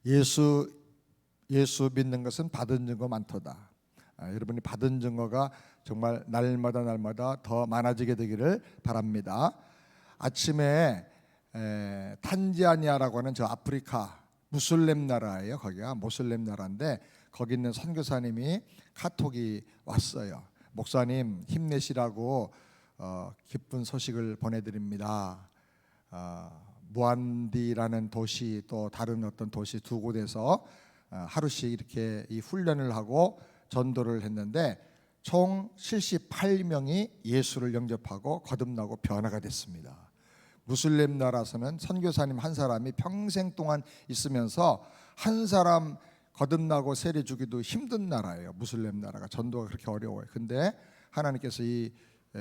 예수 믿는 것은 받은 증거 많도다. 여러분이 받은 증거가 정말 날마다 더 많아지게 되기를 바랍니다. 아침에 탄자니아라고 하는 저 아프리카 무슬림 나라예요. 거기가 무슬림 나라인데 거기 있는 선교사님이 카톡이 왔어요. 목사님 힘내시라고 기쁜 소식을 보내드립니다. 무안디라는 도시 또 다른 어떤 도시 두 곳에서 하루씩 이렇게 이 훈련을 하고 전도를 했는데 총 78명이 예수를 영접하고 거듭나고 변화가 됐습니다. 무슬림 나라에서는 선교사님 한 사람이 평생 동안 있으면서 한 사람 거듭나고 세례 주기도 힘든 나라예요. 무슬림 나라가 전도가 그렇게 어려워요. 근데 하나님께서 이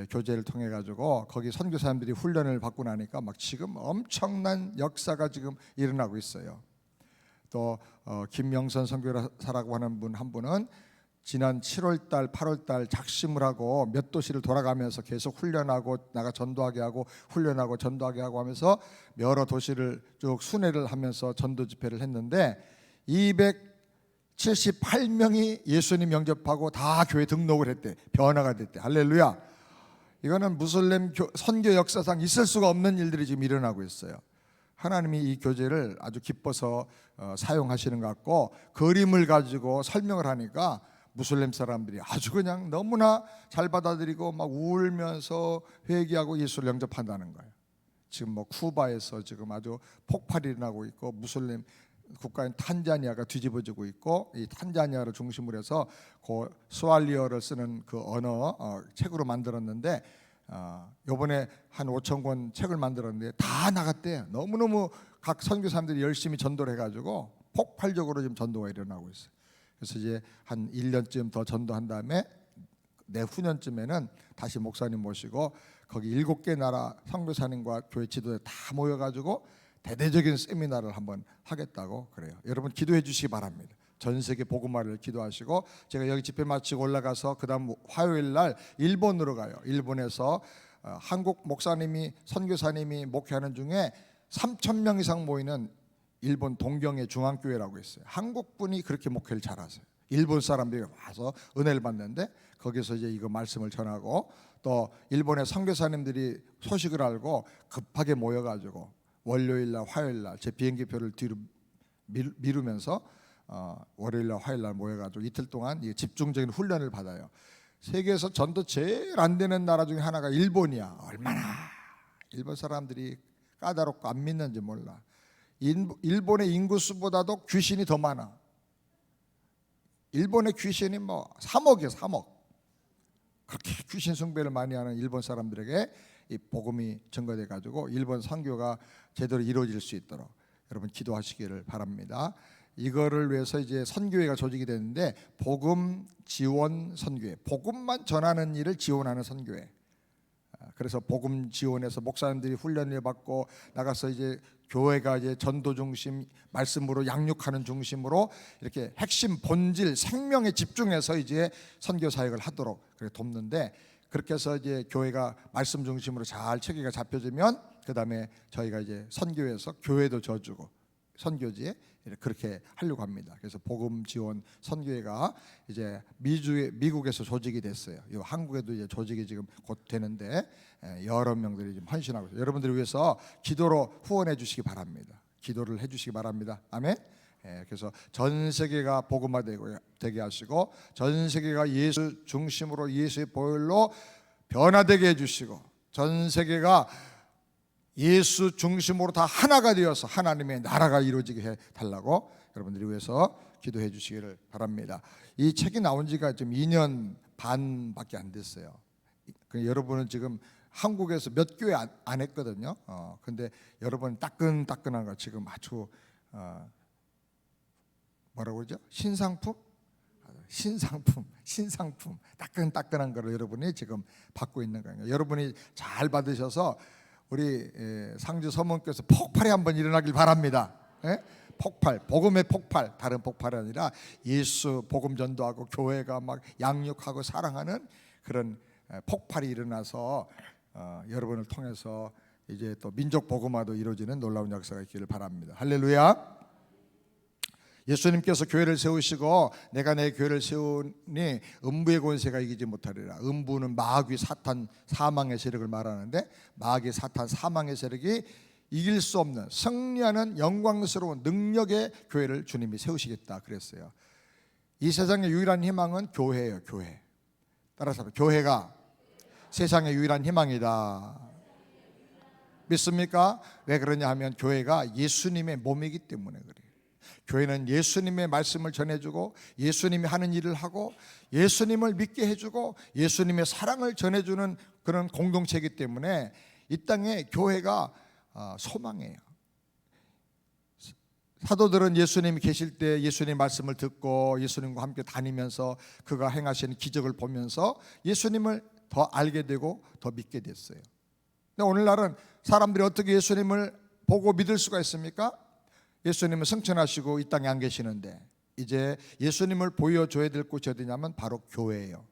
교제를 통해 가지고 거기 선교사님들이 훈련을 받고 나니까 막 지금 엄청난 역사가 지금 일어나고 있어요. 또 김명선 선교사라고 하는 분 한 분은 지난 7월달 8월달 작심을 하고 몇 도시를 돌아가면서 계속 훈련하고 나가 전도하게 하고 훈련하고 전도하게 하고 하면서 여러 도시를 쭉 순회를 하면서 전도 집회를 했는데 278명이 예수님 영접하고 다 교회 등록을 했대. 변화가 됐대. 할렐루야. 이거는 무슬림 선교 역사상 있을 수가 없는 일들이 지금 일어나고 있어요. 하나님이 이 교제를 아주 기뻐서 사용하시는 것 같고 그림을 가지고 설명을 하니까 무슬림 사람들이 아주 그냥 너무나 잘 받아들이고 막 울면서 회개하고 예수를 영접한다는 거예요. 지금 뭐 쿠바에서 지금 아주 폭발이 일어나고 있고 무슬림 국가인 탄자니아가 뒤집어지고 있고 이 탄자니아를 중심으로 해서 그 스왈리어를 쓰는 그 언어 책으로 만들었는데 요번에 한 5천 권 책을 만들었는데 다 나갔대요. 너무너무 각 선교사님들이 열심히 전도를 해가지고 폭발적으로 지금 전도가 일어나고 있어요. 그래서 이제 한 1년쯤 더 전도한 다음에 내후년쯤에는 다시 목사님 모시고 거기 7개 나라 선교사님과 교회 지도자 다 모여가지고 대대적인 세미나를 한번 하겠다고 그래요. 여러분 기도해 주시기 바랍니다. 전 세계 복음화를 기도하시고 제가 여기 집회 마치고 올라가서 그 다음 화요일 날 일본으로 가요. 일본에서 한국 목사님이 선교사님이 목회하는 중에 3,000명 이상 모이는 일본 동경의 중앙교회라고 있어요. 한국 분이 그렇게 목회를 잘하세요. 일본 사람들이 와서 은혜를 받는데 거기서 이제 이거 말씀을 전하고 또 일본의 선교사님들이 소식을 알고 급하게 모여가지고 월요일날 화요일날 제 비행기표를 뒤로 미루면서 월요일날 화요일날 모여가지고 이틀 동안 집중적인 훈련을 받아요. 세계에서 전도 제일 안 되는 나라 중에 하나가 일본이야. 얼마나 일본 사람들이 까다롭고 안 믿는지 몰라. 일본의 인구수보다도 귀신이 더 많아. 일본의 귀신이 뭐 3억이에요. 3억. 그렇게 귀신 숭배를 많이 하는 일본 사람들에게 이 복음이 전거돼 가지고 일본 선교가 제대로 이루어질 수 있도록 여러분 기도하시기를 바랍니다. 이거를 위해서 이제 선교회가 조직이 되는데 복음 지원 선교회, 복음만 전하는 일을 지원하는 선교회. 그래서 복음 지원해서 목사님들이 훈련을 받고 나가서 이제 교회가 이제 전도 중심 말씀으로 양육하는 중심으로 이렇게 핵심 본질 생명에 집중해서 이제 선교 사역을 하도록 그렇게 돕는데 그렇게 해서 이제 교회가 말씀 중심으로 잘 체계가 잡혀지면 그 다음에 저희가 이제 선교에서 교회도 져주고 선교지에 그렇게 하려고 합니다. 그래서 복음 지원 선교회가 이제 미국에서 조직이 됐어요. 한국에도 이제 조직이 지금 곧 되는데 여러 명들이 지금 헌신하고 있어요. 여러분들을 위해서 기도로 후원해 주시기 바랍니다. 기도를 해주시기 바랍니다. 아멘. 그래서 전 세계가 복음화되게 하시고 전 세계가 예수 중심으로 예수의 보혈로 변화되게 해주시고 전 세계가 예수 중심으로 다 하나가 되어서 하나님의 나라가 이루어지게 해달라고 여러분들이 위해서 기도해 주시기를 바랍니다. 이 책이 나온 지가 지금 2년 반밖에 안 됐어요. 여러분은 지금 한국에서 몇 교회 안 했거든요. 근데 여러분 따끈따끈한 거 지금 아주 뭐라고 그러죠? 신상품 따끈따끈한 거를 여러분이 지금 받고 있는 거예요. 여러분이 잘 받으셔서 우리 상주 서문교에서 폭발이 한번 일어나길 바랍니다. 폭발, 복음의 폭발, 다른 폭발이 아니라 예수 복음 전도하고 교회가 막 양육하고 사랑하는 그런 폭발이 일어나서 여러분을 통해서 이제 또 민족 복음화도 이루어지는 놀라운 역사가 있기를 바랍니다. 할렐루야. 예수님께서 교회를 세우시고 내가 내 교회를 세우니 음부의 권세가 이기지 못하리라. 음부는 마귀 사탄 사망의 세력을 말하는데 마귀 사탄 사망의 세력이 이길 수 없는 승리하는 영광스러운 능력의 교회를 주님이 세우시겠다 그랬어요. 이 세상의 유일한 희망은 교회예요. 교회. 따라서 교회가 세상의 유일한 희망이다. 믿습니까? 왜 그러냐 하면 교회가 예수님의 몸이기 때문에 그래요. 교회는 예수님의 말씀을 전해주고 예수님이 하는 일을 하고 예수님을 믿게 해주고 예수님의 사랑을 전해주는 그런 공동체이기 때문에 이 땅에 교회가 소망이에요. 사도들은 예수님이 계실 때 예수님 말씀을 듣고 예수님과 함께 다니면서 그가 행하시는 기적을 보면서 예수님을 더 알게 되고 더 믿게 됐어요. 근데 오늘날은 사람들이 어떻게 예수님을 보고 믿을 수가 있습니까? 예수님은 승천하시고 이 땅에 안 계시는데 이제 예수님을 보여줘야 될 곳이 어디냐면 바로 교회예요.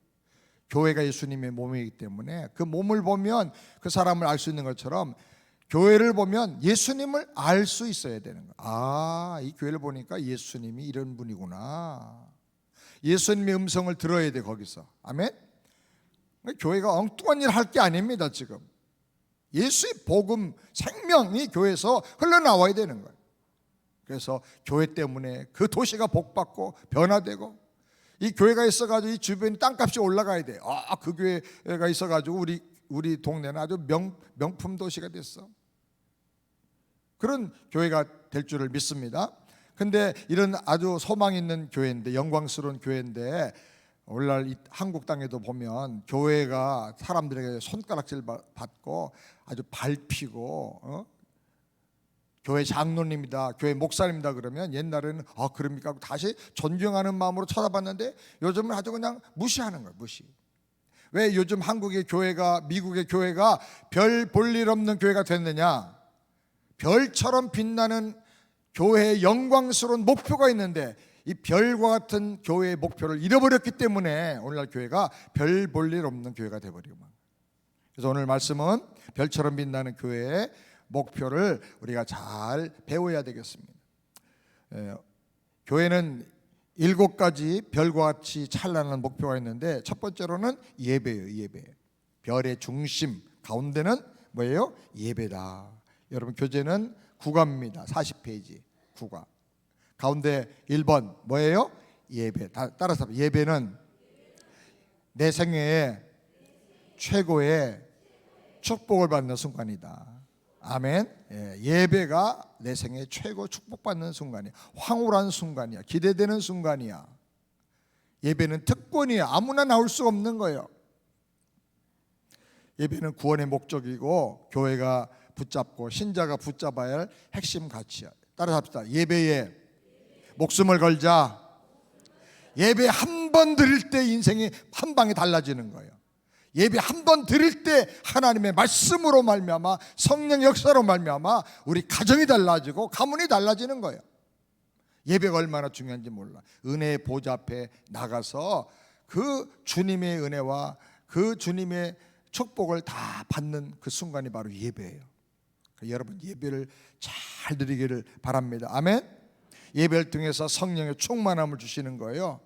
교회가 예수님의 몸이기 때문에 그 몸을 보면 그 사람을 알 수 있는 것처럼 교회를 보면 예수님을 알 수 있어야 되는 거예요. 아, 이 교회를 보니까 예수님이 이런 분이구나. 예수님의 음성을 들어야 돼 거기서. 아멘. 교회가 엉뚱한 일 할 게 아닙니다. 지금 예수의 복음 생명이 교회에서 흘러나와야 되는 거예요. 그래서 교회 때문에 그 도시가 복받고 변화되고 이 교회가 있어가지고 이 주변 땅값이 올라가야 돼. 아, 그 교회가 있어가지고 우리 동네는 아주 명품 도시가 됐어. 그런 교회가 될 줄을 믿습니다. 근데 이런 아주 소망 있는 교회인데 영광스러운 교회인데 오늘날 이 한국 땅에도 보면 교회가 사람들에게 손가락질 받고 아주 밟히고 교회 장로님이다, 교회 목사님이다 그러면 옛날에는 그럽니까 하고 다시 존경하는 마음으로 쳐다봤는데 요즘은 아주 그냥 무시하는 거예요. 무시. 왜 요즘 한국의 교회가 미국의 교회가 별 볼 일 없는 교회가 됐느냐? 별처럼 빛나는 교회의 영광스러운 목표가 있는데 이 별과 같은 교회의 목표를 잃어버렸기 때문에 오늘날 교회가 별 볼 일 없는 교회가 돼버리고. 그래서 오늘 말씀은 별처럼 빛나는 교회의 목표를 우리가 잘 배워야 되겠습니다. 교회는 7가지 별과 같이 찬란한 목표가 있는데 첫 번째로는 예배예요. 예배. 별의 중심 가운데는 뭐예요? 예배다. 여러분 교재는 국어입니다. 40페이지 국어. 가운데 1번 뭐예요? 예배. 따라서 예배는 내 생애의 최고의 축복을 받는 순간이다. 아멘. 예배가 내 생애 최고 축복받는 순간이야. 황홀한 순간이야. 기대되는 순간이야. 예배는 특권이야. 아무나 나올 수 없는 거예요. 예배는 구원의 목적이고 교회가 붙잡고 신자가 붙잡아야 할 핵심 가치야. 따라서 합시다. 예배에 목숨을 걸자. 예배 한 번 드릴 때 인생이 한 방에 달라지는 거예요. 예배 한 번 드릴 때 하나님의 말씀으로 말미암아 성령 역사로 말미암아 우리 가정이 달라지고 가문이 달라지는 거예요. 예배가 얼마나 중요한지 몰라. 은혜의 보좌 앞에 나가서 그 주님의 은혜와 그 주님의 축복을 다 받는 그 순간이 바로 예배예요. 여러분 예배를 잘 드리기를 바랍니다. 아멘. 예배를 통해서 성령의 충만함을 주시는 거예요.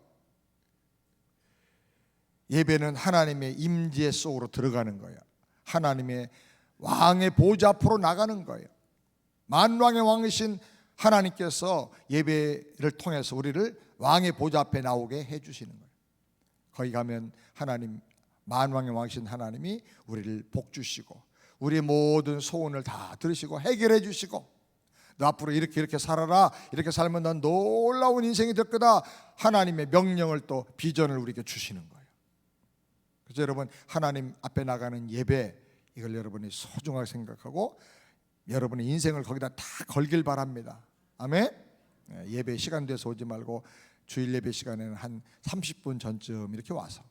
예배는 하나님의 임재 속으로 들어가는 거예요. 하나님의 왕의 보좌 앞으로 나가는 거예요. 만왕의 왕이신 하나님께서 예배를 통해서 우리를 왕의 보좌 앞에 나오게 해주시는 거예요. 거기 가면 하나님, 만왕의 왕이신 하나님이 우리를 복주시고 우리의 모든 소원을 다 들으시고 해결해 주시고 너 앞으로 이렇게 살아라, 이렇게 살면 넌 놀라운 인생이 될 거다, 하나님의 명령을 또 비전을 우리에게 주시는 거예요. 그래서 여러분 하나님 앞에 나가는 예배, 이걸 여러분이 소중하게 생각하고 여러분의 인생을 거기다 다 걸길 바랍니다. 아멘. 예배 시간 돼서 오지 말고 주일 예배 시간에는 한 30분 전쯤 이렇게 와서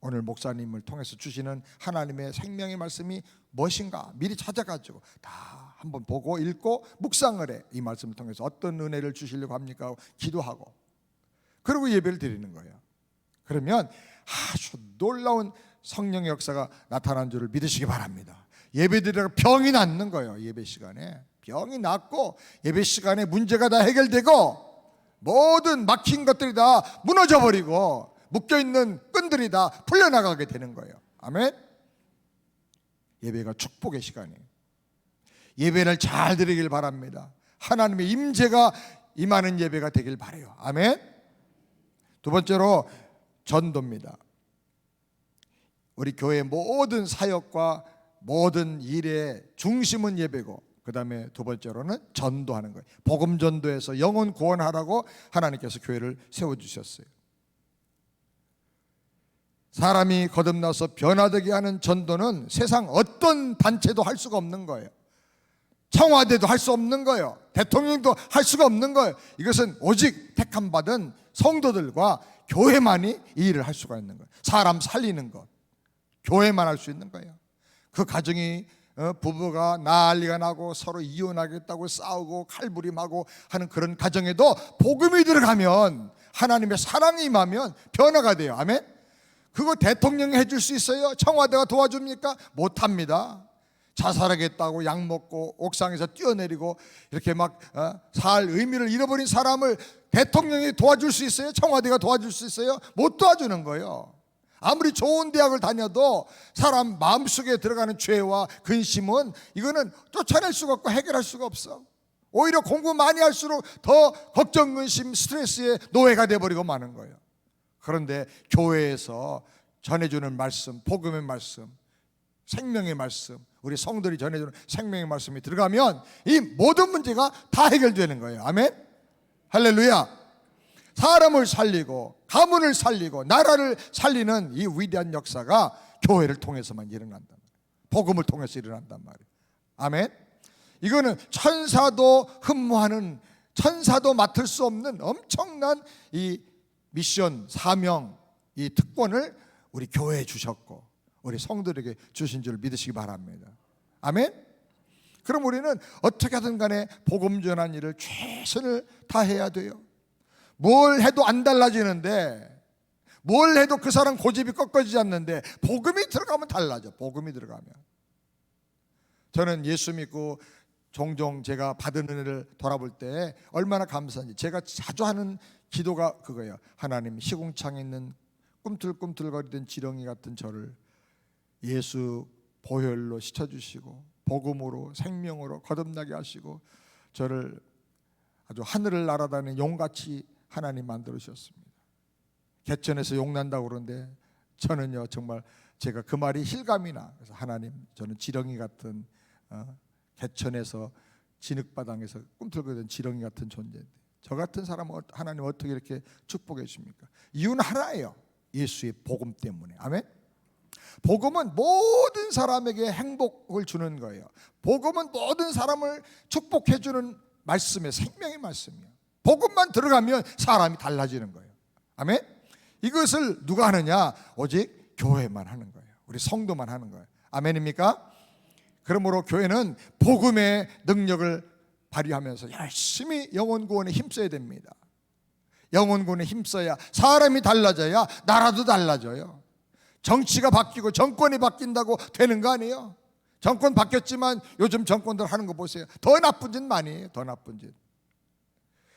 오늘 목사님을 통해서 주시는 하나님의 생명의 말씀이 무엇인가 미리 찾아가지고 다 한번 보고 읽고 묵상을 해. 이 말씀을 통해서 어떤 은혜를 주시려고 합니까? 기도하고 그리고 예배를 드리는 거예요. 그러면 아주 놀라운 성령의 역사가 나타난 줄을 믿으시기 바랍니다. 예배 드리다가 병이 낫는 거예요. 예배 시간에 병이 낫고 예배 시간에 문제가 다 해결되고 모든 막힌 것들이 다 무너져 버리고 묶여있는 끈들이 다 풀려나가게 되는 거예요. 아멘. 예배가 축복의 시간이에요. 예배를 잘 드리길 바랍니다. 하나님의 임재가 임하는 예배가 되길 바라요. 아멘. 두 번째로 전도입니다. 우리 교회의 모든 사역과 모든 일의 중심은 예배고, 그 다음에 두 번째로는 전도하는 거예요. 복음 전도해서 영혼 구원하라고 하나님께서 교회를 세워주셨어요. 사람이 거듭나서 변화되게 하는 전도는 세상 어떤 단체도 할 수가 없는 거예요. 청와대도 할 수 없는 거예요. 대통령도 할 수가 없는 거예요. 이것은 오직 택함받은 성도들과 교회만이 이 일을 할 수가 있는 거예요. 사람 살리는 것, 교회만 할 수 있는 거예요. 그 가정이 부부가 난리가 나고 서로 이혼하겠다고 싸우고 칼부림하고 하는 그런 가정에도 복음이 들어가면, 하나님의 사랑이 임하면 변화가 돼요. 아멘. 그거 대통령이 해줄 수 있어요? 청와대가 도와줍니까? 못합니다. 자살하겠다고 약 먹고 옥상에서 뛰어내리고 이렇게 막 살 의미를 잃어버린 사람을 대통령이 도와줄 수 있어요? 청와대가 도와줄 수 있어요? 못 도와주는 거예요. 아무리 좋은 대학을 다녀도 사람 마음속에 들어가는 죄와 근심은 이거는 쫓아낼 수가 없고 해결할 수가 없어. 오히려 공부 많이 할수록 더 걱정, 근심, 스트레스의 노예가 돼버리고 마는 거예요. 그런데 교회에서 전해주는 말씀, 복음의 말씀, 생명의 말씀, 우리 성들이 전해주는 생명의 말씀이 들어가면 이 모든 문제가 다 해결되는 거예요. 아멘. 할렐루야. 사람을 살리고 가문을 살리고 나라를 살리는 이 위대한 역사가 교회를 통해서만 일어난단 말이에요. 복음을 통해서 일어난단 말이에요. 아멘. 이거는 천사도 흠모하는, 천사도 맡을 수 없는 엄청난 이 미션, 사명, 이 특권을 우리 교회에 주셨고 우리 성도들에게 주신 줄 믿으시기 바랍니다. 아멘. 그럼 우리는 어떻게 하든 간에 복음 전한 일을 최선을 다해야 돼요. 뭘 해도 안 달라지는데, 뭘 해도 그 사람 고집이 꺾어지지 않는데 복음이 들어가면 달라져. 복음이 들어가면. 저는 예수 믿고 종종 제가 받은 은혜를 돌아볼 때 얼마나 감사한지, 제가 자주 하는 기도가 그거예요. 하나님, 시궁창에 있는 꿈틀꿈틀거리던 지렁이 같은 저를 예수 보혈로 씻어주시고 복음으로 생명으로 거듭나게 하시고 저를 아주 하늘을 날아다니는 용같이 하나님 만들으셨습니다. 개천에서 용난다고 그러는데 저는요 정말 제가 그 말이 실감이나. 그래서 하나님, 저는 지렁이 같은 개천에서 진흙바닥에서 꿈틀거리던 지렁이 같은 존재인데 저 같은 사람은 하나님 어떻게 이렇게 축복해 주십니까? 이유는 하나예요. 예수의 복음 때문에. 아멘. 복음은 모든 사람에게 행복을 주는 거예요. 복음은 모든 사람을 축복해 주는 말씀의 생명의 말씀이에요. 복음만 들어가면 사람이 달라지는 거예요. 아멘. 이것을 누가 하느냐? 오직 교회만 하는 거예요. 우리 성도만 하는 거예요. 아멘입니까? 그러므로 교회는 복음의 능력을 발휘하면서 열심히 영혼 구원에 힘써야 됩니다. 영혼 구원에 힘써야 사람이 달라져야 나라도 달라져요. 정치가 바뀌고 정권이 바뀐다고 되는 거 아니에요? 정권 바뀌었지만 요즘 정권들 하는 거 보세요. 더 나쁜 짓 많이 해요. 더 나쁜 짓.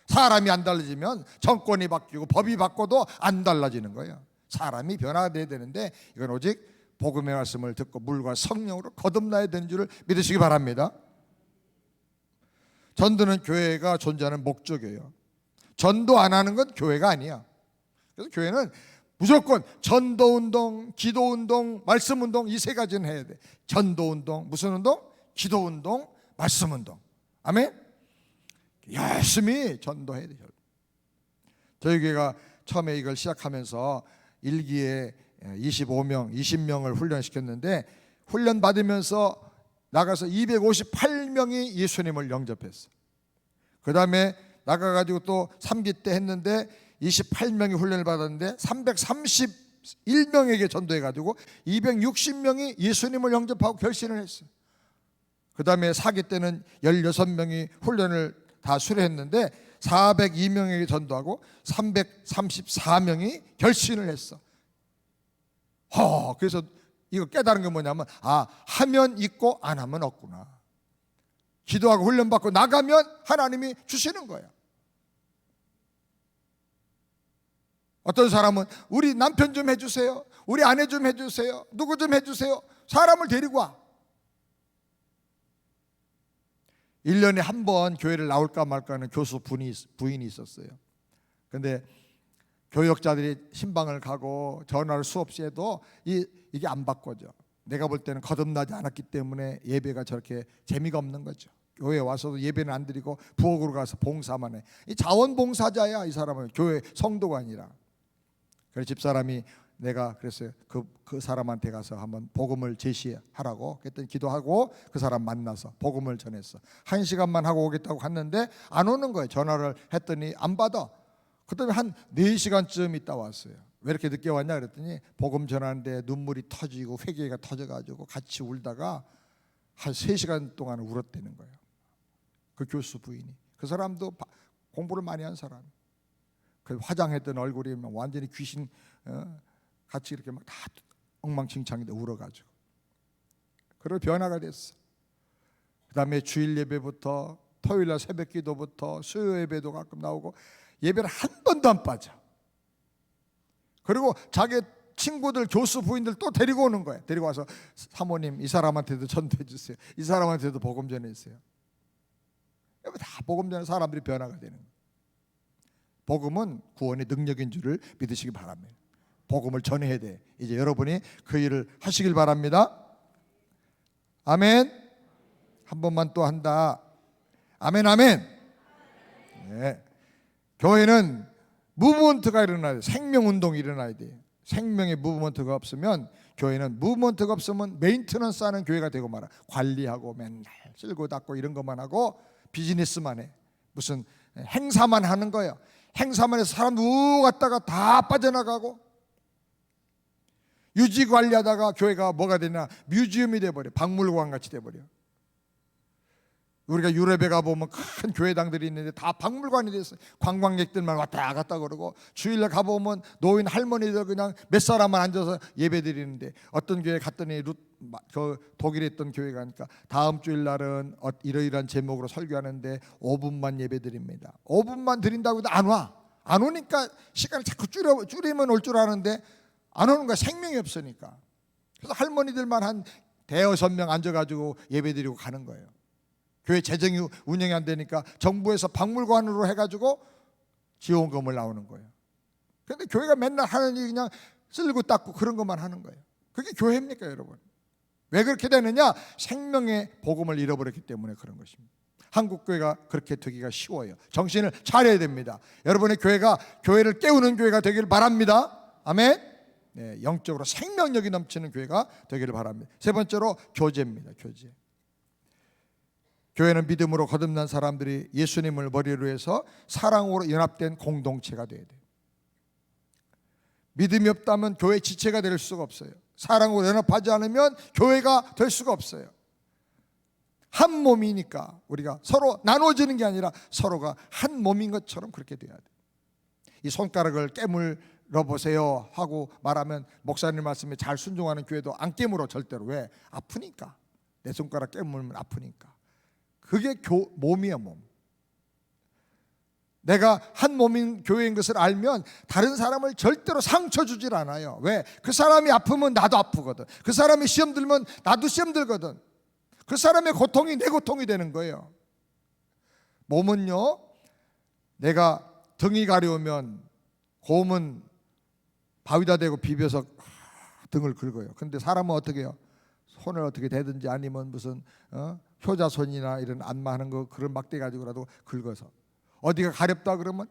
사람이 안 달라지면 정권이 바뀌고 법이 바꿔도 안 달라지는 거예요. 사람이 변화가 돼야 되는데 이건 오직 복음의 말씀을 듣고 물과 성령으로 거듭나야 되는 줄을 믿으시기 바랍니다. 전도는 교회가 존재하는 목적이에요. 전도 안 하는 건 교회가 아니야. 그래서 교회는 무조건 전도운동, 기도운동, 말씀운동 이 세 가지는 해야 돼. 전도운동, 무슨 운동? 기도운동, 말씀운동. 아멘? 열심히 전도해야 돼요. 저희 교회가 처음에 이걸 시작하면서 1기에 25명, 20명을 훈련시켰는데 훈련 받으면서 나가서 258명이 예수님을 영접했어요. 그 다음에 나가가지고 또 3기 때 했는데 28명이 훈련을 받았는데 331명에게 전도해가지고 260명이 예수님을 영접하고 결신을 했어요. 그 다음에 4기 때는 16명이 훈련을 다 수료했는데 402명에게 전도하고 334명이 결신을 했어. 그래서 이거 깨달은 게 뭐냐면 하면 있고 안 하면 없구나. 기도하고 훈련받고 나가면 하나님이 주시는 거야. 어떤 사람은 우리 남편 좀 해주세요, 우리 아내 좀 해주세요, 누구 좀 해주세요. 사람을 데리고 와. 1년에 한 번 교회를 나올까 말까 하는 교수 부인이 있었어요. 근데 교역자들이 신방을 가고 전화를 수없이 해도 이게 안 바꿔져. 내가 볼 때는 거듭나지 않았기 때문에 예배가 저렇게 재미가 없는 거죠. 교회에 와서도 예배는 안 드리고 부엌으로 가서 봉사만 해. 이 자원봉사자야, 이 사람은. 교회 성도가 아니라. 그래서 집사람이 내가 그랬어요. 그 사람한테 가서 한번 복음을 제시하라고. 그랬더니 기도하고 그 사람 만나서 복음을 전했어. 1시간만 하고 오겠다고 갔는데 안 오는 거예요. 전화를 했더니 안 받아. 그다음에 한 4시간쯤 있다 왔어요. 왜 이렇게 늦게 왔냐 그랬더니 복음 전하는데 눈물이 터지고 회개가 터져가지고 같이 울다가 한 3시간 동안 울었다는 거예요. 그 교수 부인이. 그 사람도 공부를 많이 한 사람. 그 화장했던 얼굴이 완전히 귀신 같이 이렇게 막 다 엉망진창인데 울어가지고. 그리고 변화가 됐어. 그 다음에 주일 예배부터 토요일날 새벽 기도부터 수요 예배도 가끔 나오고 예배를 한 번도 안 빠져. 그리고 자기 친구들 교수 부인들 또 데리고 오는 거예요. 데리고 와서 사모님 이 사람한테도 전도해 주세요, 이 사람한테도 복음 전해주세요. 다 복음 전해 사람들이 변화가 되는 거예요. 복음은 구원의 능력인 줄을 믿으시기 바랍니다. 복음을 전해야 돼. 이제 여러분이 그 일을 하시길 바랍니다. 아멘. 한 번만 또 한다. 아멘, 아멘. 네. 교회는 무브먼트가 일어나야 돼. 생명운동이 일어나야 돼. 생명의 무브먼트가 없으면, 교회는 무브먼트가 없으면 메인터넌스 하는 교회가 되고 말아. 관리하고 맨날 쓸고 닦고 이런 것만 하고 비즈니스만 해. 무슨 행사만 하는 거예요. 행사만 해서 사람 우 갔다가 다 빠져나가고, 유지 관리하다가 교회가 뭐가 되냐, 뮤지엄이 돼버려. 박물관 같이 돼버려. 우리가 유럽에 가보면 큰 교회당들이 있는데 다 박물관이 됐어요. 관광객들만 왔다 갔다 그러고, 주일날 가보면 노인 할머니들 그냥 몇 사람만 앉아서 예배 드리는데, 어떤 교회 갔더니 그 독일에 있던 교회 가니까 다음 주일날은 이러이러한 제목으로 설교하는데 5분만 예배 드립니다. 5분만 드린다고 해도 안 와. 안 오니까 시간을 자꾸 줄이면 올 줄 아는데 안 오는 거야. 생명이 없으니까. 그래서 할머니들만 한 대여섯 명 앉아가지고 예배 드리고 가는 거예요. 교회 재정이 운영이 안 되니까 정부에서 박물관으로 해가지고 지원금을 나오는 거예요. 그런데 교회가 맨날 하는 일이 그냥 쓸고 닦고 그런 것만 하는 거예요. 그게 교회입니까, 여러분? 왜 그렇게 되느냐? 생명의 복음을 잃어버렸기 때문에 그런 것입니다. 한국 교회가 그렇게 되기가 쉬워요. 정신을 차려야 됩니다. 여러분의 교회가 교회를 깨우는 교회가 되기를 바랍니다. 아멘. 네, 영적으로 생명력이 넘치는 교회가 되기를 바랍니다. 세 번째로 교제입니다. 교제. 교회는 믿음으로 거듭난 사람들이 예수님을 머리로 해서 사랑으로 연합된 공동체가 되어야 돼요. 믿음이 없다면 교회 지체가 될 수가 없어요. 사랑으로 연합하지 않으면 교회가 될 수가 없어요. 한 몸이니까 우리가 서로 나눠지는 게 아니라 서로가 한 몸인 것처럼 그렇게 돼야 돼요. 이 손가락을 깨물어 보세요 하고 말하면 목사님 말씀에 잘 순종하는 교회도 안 깨물어, 절대로. 왜? 아프니까. 내 손가락 깨물면 아프니까. 그게 몸이야, 몸. 내가 한 몸인 교회인 것을 알면 다른 사람을 절대로 상처 주질 않아요. 왜? 그 사람이 아프면 나도 아프거든. 그 사람이 시험 들면 나도 시험 들거든. 그 사람의 고통이 내 고통이 되는 거예요. 몸은요, 내가 등이 가려우면 곰은 바위다 대고 비벼서 등을 긁어요. 근데 사람은 어떻게 해요? 손을 어떻게 대든지 아니면 무슨 효자손이나 이런 안마하는 거 그런 막대 가지고라도 긁어서. 어디가 가렵다 그러면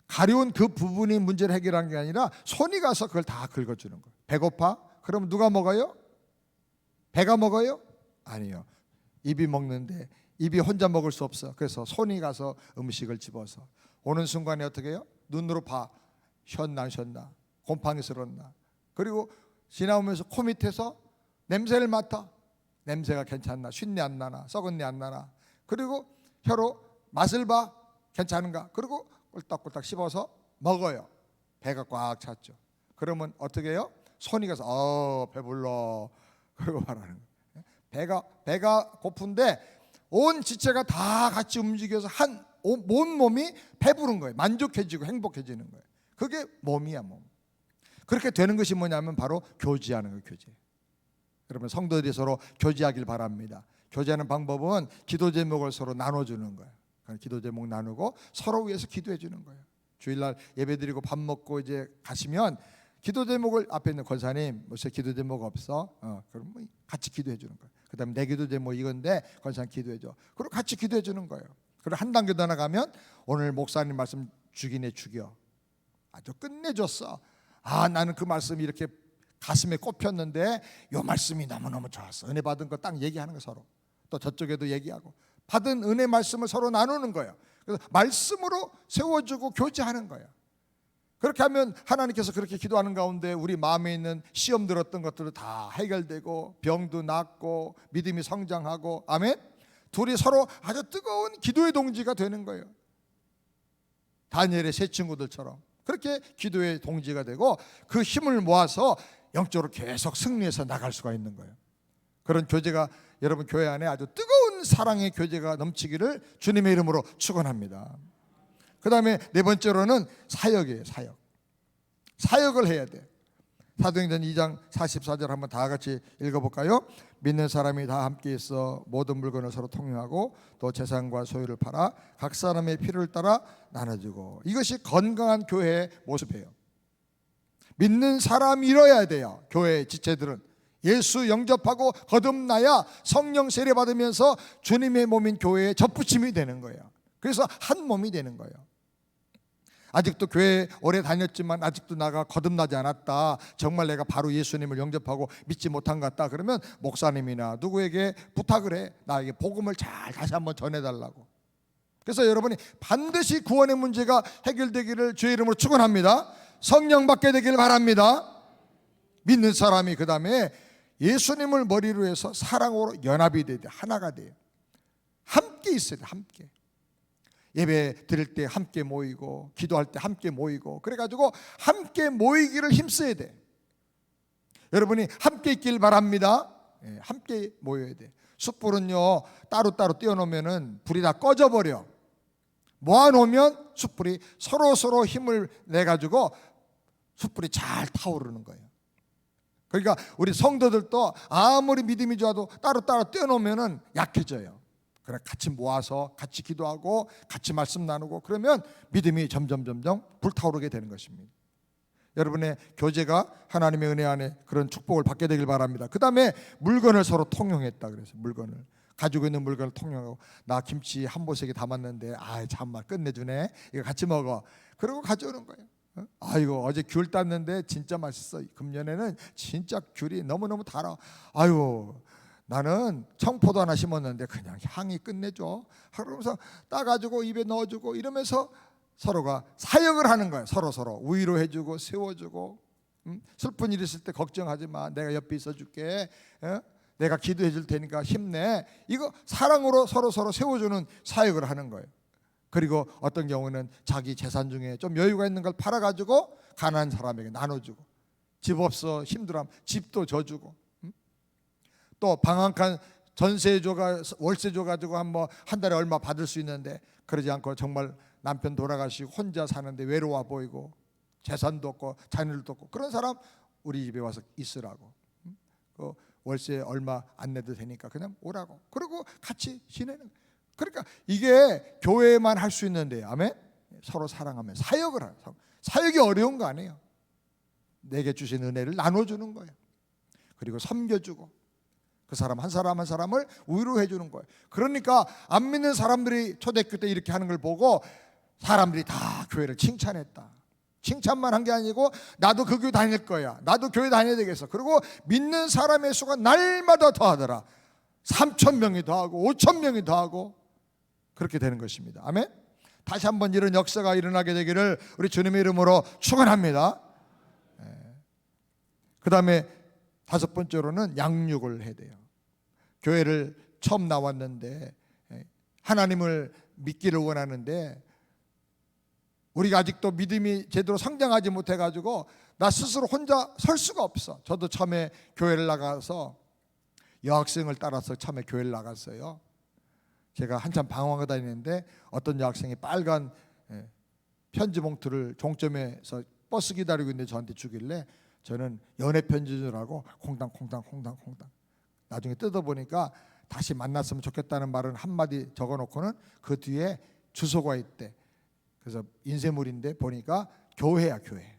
가려운 그 부분이 문제를 해결하는 게 아니라 손이 가서 그걸 다 긁어주는 거예요. 배고파? 그럼 누가 먹어요? 배가 먹어요? 아니요. 입이 먹는데 입이 혼자 먹을 수 없어. 그래서 손이 가서 음식을 집어서 오는 순간에 어떻게 해요? 눈으로 봐. 쉬었나 안 쉬었나, 곰팡이스러웠나. 그리고 지나오면서 코 밑에서 냄새를 맡아. 냄새가 괜찮나, 쉰내 안 나나, 썩은 내 안 나나. 그리고 혀로 맛을 봐. 괜찮은가. 그리고 꿀딱꿀딱 씹어서 먹어요. 배가 꽉 찼죠. 그러면 어떻게 해요? 손이 가서 배불러. 그러고 말하는 거예요. 배가 고픈데 온 지체가 다 같이 움직여서 온 몸이 배부른 거예요. 만족해지고 행복해지는 거예요. 그게 몸이야, 몸. 그렇게 되는 것이 뭐냐면 바로 교제하는 거예요, 교제. 여러분 성도들이 서로 교제하길 바랍니다. 교제하는 방법은 기도 제목을 서로 나눠주는 거예요. 기도 제목 나누고 서로 위해서 기도해 주는 거예요. 주일날 예배드리고 밥 먹고 이제 가시면 기도 제목을 앞에 있는 권사님 무슨 기도 제목 없어? 그럼 같이 기도해 주는 거예요. 그다음에 내 기도 제목 이건데 권사님 기도해 줘. 그리고 같이 기도해 주는 거예요. 그리고 한 단계 더 나가면 오늘 목사님 말씀 죽이네 죽여. 아주 끝내줬어. 나는 그 말씀이 이렇게 가슴에 꼽혔는데 이 말씀이 너무너무 좋았어. 은혜 받은 거 딱 얘기하는 거 서로. 또 저쪽에도 얘기하고 받은 은혜 말씀을 서로 나누는 거예요. 그래서 말씀으로 세워주고 교제하는 거예요. 그렇게 하면 하나님께서 그렇게 기도하는 가운데 우리 마음에 있는 시험 들었던 것들도 다 해결되고 병도 낫고 믿음이 성장하고 아멘. 둘이 서로 아주 뜨거운 기도의 동지가 되는 거예요. 다니엘의 세 친구들처럼 그렇게 기도의 동지가 되고 그 힘을 모아서 영적으로 계속 승리해서 나갈 수가 있는 거예요. 그런 교제가 여러분 교회 안에 아주 뜨거운 사랑의 교제가 넘치기를 주님의 이름으로 축원합니다. 그 다음에 네 번째로는 사역이에요. 사역을 해야 돼. 사도행전 2장 44절 한번 다 같이 읽어볼까요? 믿는 사람이 다 함께 있어 모든 물건을 서로 통용하고 또 재산과 소유를 팔아 각 사람의 필요를 따라 나눠주고. 이것이 건강한 교회의 모습이에요. 믿는 사람이 이뤄야 돼요. 교회 지체들은 예수 영접하고 거듭나야 성령 세례 받으면서 주님의 몸인 교회에 접붙임이 되는 거예요. 그래서 한 몸이 되는 거예요. 아직도 교회 오래 다녔지만 아직도 나가 거듭나지 않았다, 정말 내가 바로 예수님을 영접하고 믿지 못한 것 같다, 그러면 목사님이나 누구에게 부탁을 해. 나에게 복음을 잘 다시 한번 전해달라고. 그래서 여러분이 반드시 구원의 문제가 해결되기를 주의 이름으로 축원합니다. 성령 받게 되길 바랍니다. 믿는 사람이 그 다음에 예수님을 머리로 해서 사랑으로 연합이 돼야 돼. 하나가 돼요. 함께 있어야 돼. 함께. 예배 드릴 때 함께 모이고 기도할 때 함께 모이고 그래가지고 함께 모이기를 힘써야 돼. 여러분이 함께 있길 바랍니다. 함께 모여야 돼. 숯불은요 따로따로 띄워놓으면 불이 다 꺼져버려. 모아놓으면 숯불이 서로 힘을 내가지고 숯불이 잘 타오르는 거예요. 그러니까 우리 성도들도 아무리 믿음이 좋아도 따로따로 떼어놓으면 약해져요. 그래 같이 모아서 같이 기도하고 같이 말씀 나누고 그러면 믿음이 점점 불타오르게 되는 것입니다. 여러분의 교제가 하나님의 은혜 안에 그런 축복을 받게 되길 바랍니다. 그 다음에 물건을 서로 통용했다 그래서 물건을 가지고 있는 물건을 통용하고, 나 김치 한 보석에 담았는데 참말 끝내주네, 이거 같이 먹어. 그리고 가져오는 거예요. 아이고 어제 귤 땄는데 진짜 맛있어. 금년에는 진짜 귤이 너무너무 달아. 아유 나는 청포도 하나 심었는데 그냥 향이 끝내줘. 그러면서 따가지고 입에 넣어주고 이러면서 서로가 사역을 하는 거예요. 서로 위로해주고 세워주고. 슬픈 일 있을 때 걱정하지 마, 내가 옆에 있어줄게. 내가 기도해 줄 테니까 힘내. 이거 사랑으로 서로 세워주는 사역을 하는 거예요. 그리고 어떤 경우는 자기 재산 중에 좀 여유가 있는 걸 팔아가지고 가난한 사람에게 나눠주고, 집 없어 힘들어하면 집도 져주고, 또 방 한 칸 전세 줘가 월세 줘가지고 한 달에 얼마 받을 수 있는데 그러지 않고 정말 남편 돌아가시고 혼자 사는데 외로워 보이고 재산도 없고 자녀들도 없고 그런 사람 우리 집에 와서 있으라고. 그 월세 얼마 안 내도 되니까 그냥 오라고. 그리고 같이 지내는. 그러니까 이게 교회만 할 수 있는데, 아멘. 서로 사랑하면 사역을 하는. 사역이 어려운 거 아니에요. 내게 주신 은혜를 나눠주는 거예요. 그리고 섬겨주고 그 사람 한 사람을 위로해 주는 거예요. 그러니까 안 믿는 사람들이 초대교 때 이렇게 하는 걸 보고 사람들이 다 교회를 칭찬했다. 칭찬만 한 게 아니고 나도 그 교회 다닐 거야, 나도 교회 다녀야 되겠어. 그리고 믿는 사람의 수가 날마다 더하더라. 3,000명이 더하고 5,000명이 더하고 그렇게 되는 것입니다. 아멘. 다시 한번 이런 역사가 일어나게 되기를 우리 주님의 이름으로 축원합니다. 그 다음에 다섯 번째로는 양육을 해야 돼요. 교회를 처음 나왔는데 하나님을 믿기를 원하는데 우리가 아직도 믿음이 제대로 성장하지 못해가지고 나 스스로 혼자 설 수가 없어. 저도 처음에 교회를 나가서 여학생을 따라서 처음에 교회를 나갔어요. 제가 한참 방황하고 다니는데 어떤 여학생이 빨간 편지 봉투를 종점에서 버스 기다리고 있는데 저한테 주길래 저는 연애 편지인 줄 알고 콩당콩당 나중에 뜯어보니까 다시 만났으면 좋겠다는 말은 한마디 적어놓고는 그 뒤에 주소가 있대. 그래서 인쇄물인데 보니까 교회야, 교회.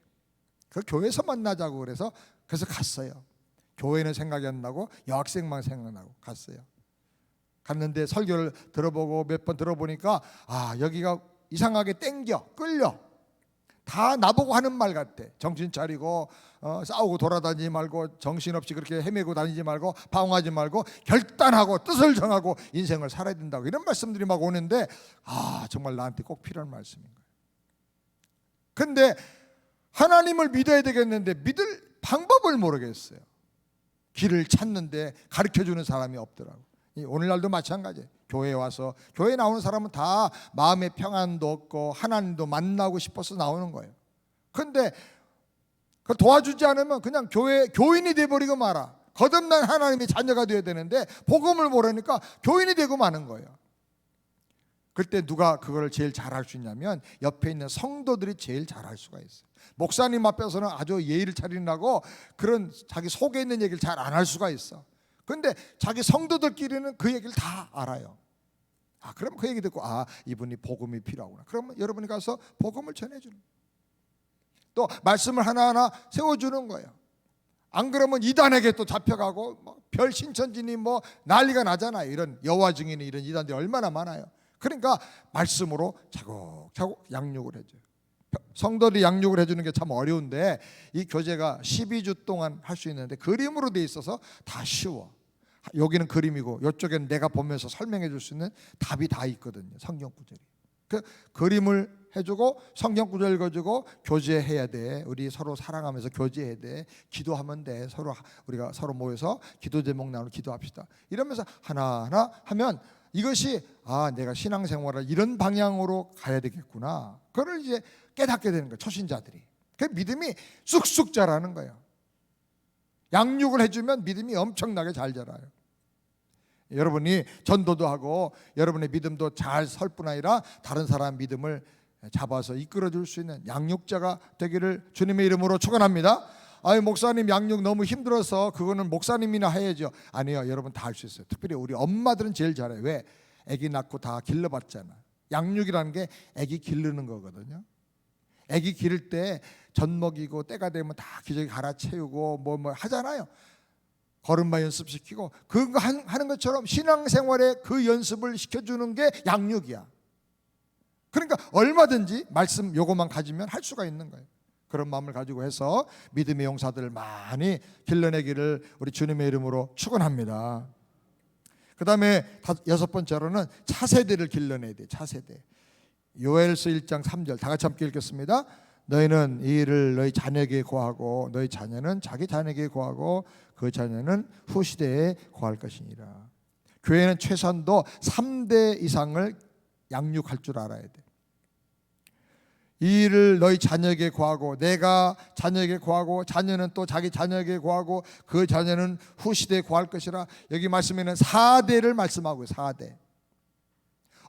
그 교회에서 만나자고 그래서 갔어요. 교회는 생각이 안 나고 여학생만 생각나고 갔어요. 갔는데 설교를 들어보고 몇 번 들어보니까 여기가 이상하게 끌려. 다 나보고 하는 말 같아. 정신 차리고 싸우고 돌아다니지 말고 정신없이 그렇게 헤매고 다니지 말고 방황하지 말고 결단하고 뜻을 정하고 인생을 살아야 된다고 이런 말씀들이 막 오는데 정말 나한테 꼭 필요한 말씀인 거예요. 근데 하나님을 믿어야 되겠는데 믿을 방법을 모르겠어요. 길을 찾는데 가르쳐주는 사람이 없더라고. 오늘날도 마찬가지예요. 교회에 와서 교회에 나오는 사람은 다 마음의 평안도 없고 하나님도 만나고 싶어서 나오는 거예요. 그런데 그걸 도와주지 않으면 그냥 교인이 돼버리고 말아. 거듭난 하나님의 자녀가 되어야 되는데 복음을 모르니까 교인이 되고 마는 거예요. 그때 누가 그걸 제일 잘할 수 있냐면 옆에 있는 성도들이 제일 잘할 수가 있어요. 목사님 앞에서는 아주 예의를 차리라고 그런 자기 속에 있는 얘기를 잘 안 할 수가 있어. 근데 자기 성도들끼리는 그 얘기를 다 알아요. 그럼 그 얘기 듣고 이분이 복음이 필요하구나. 그러면 여러분이 가서 복음을 전해주는 거예요. 또 말씀을 하나하나 세워주는 거예요. 안 그러면 이단에게 또 잡혀가고 별 신천지니 난리가 나잖아요. 이런 여호와 증인이 이런 이단들이 얼마나 많아요. 그러니까 말씀으로 차곡차곡 양육을 해줘요. 성도들이 양육을 해주는 게 참 어려운데 이 교재가 12주 동안 할 수 있는데 그림으로 돼 있어서 다 쉬워. 여기는 그림이고 이쪽에는 내가 보면서 설명해 줄 수 있는 답이 다 있거든요. 성경 구절이. 그 그림을 해주고 성경 구절 읽어주고 교제해야 돼. 우리 서로 사랑하면서 교제해야 돼. 기도하면 돼. 우리가 서로 모여서 기도 제목 나누고 기도합시다. 이러면서 하나하나 하면 이것이 내가 신앙생활을 이런 방향으로 가야 되겠구나. 그걸 이제 깨닫게 되는 거예요. 초신자들이. 그 믿음이 쑥쑥 자라는 거예요. 양육을 해주면 믿음이 엄청나게 잘 자라요. 여러분이 전도도 하고 여러분의 믿음도 잘 설 뿐 아니라 다른 사람 믿음을 잡아서 이끌어줄 수 있는 양육자가 되기를 주님의 이름으로 축원합니다. 목사님 양육 너무 힘들어서 그거는 목사님이나 해야죠. 아니요, 여러분 다 할 수 있어요. 특별히 우리 엄마들은 제일 잘해요. 왜? 아기 낳고 다 길러봤잖아. 양육이라는 게 아기 기르는 거거든요. 아기 기를 때 젖 먹이고 때가 되면 다 기저귀 갈아채우고 뭐 하잖아요. 걸음마 연습시키고 그거 하는 것처럼 신앙생활에 그 연습을 시켜주는 게 양육이야. 그러니까 얼마든지 말씀 요거만 가지면 할 수가 있는 거예요. 그런 마음을 가지고 해서 믿음의 용사들을 많이 길러내기를 우리 주님의 이름으로 축원합니다. 그 다음에 6번째로는 차세대를 길러내야 돼. 차세대. 요엘서 1장 3절 다 같이 함께 읽겠습니다. 너희는 이 일을 너희 자녀에게 고하고 너희 자녀는 자기 자녀에게 고하고 그 자녀는 후시대에 고할 것이니라. 교회는 최소한도 3대 이상을 양육할 줄 알아야 돼. 이 일을 너희 자녀에게 고하고 내가 자녀에게 고하고 자녀는 또 자기 자녀에게 고하고 그 자녀는 후시대에 고할 것이라. 여기 말씀에는 4대를 말씀하고요. 4대.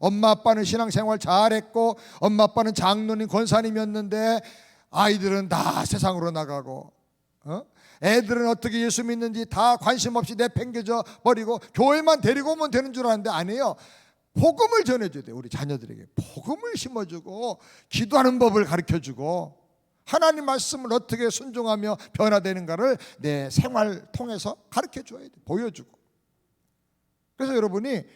엄마 아빠는 신앙생활 잘했고 엄마 아빠는 장로님 권사님이었는데 아이들은 다 세상으로 나가고 애들은 어떻게 예수 믿는지 다 관심 없이 내팽개져 버리고 교회만 데리고 오면 되는 줄 알았는데 아니에요. 복음을 전해줘야 돼요. 우리 자녀들에게 복음을 심어주고 기도하는 법을 가르쳐주고 하나님 말씀을 어떻게 순종하며 변화되는가를 내 생활 통해서 가르쳐줘야 돼요. 보여주고. 그래서 여러분의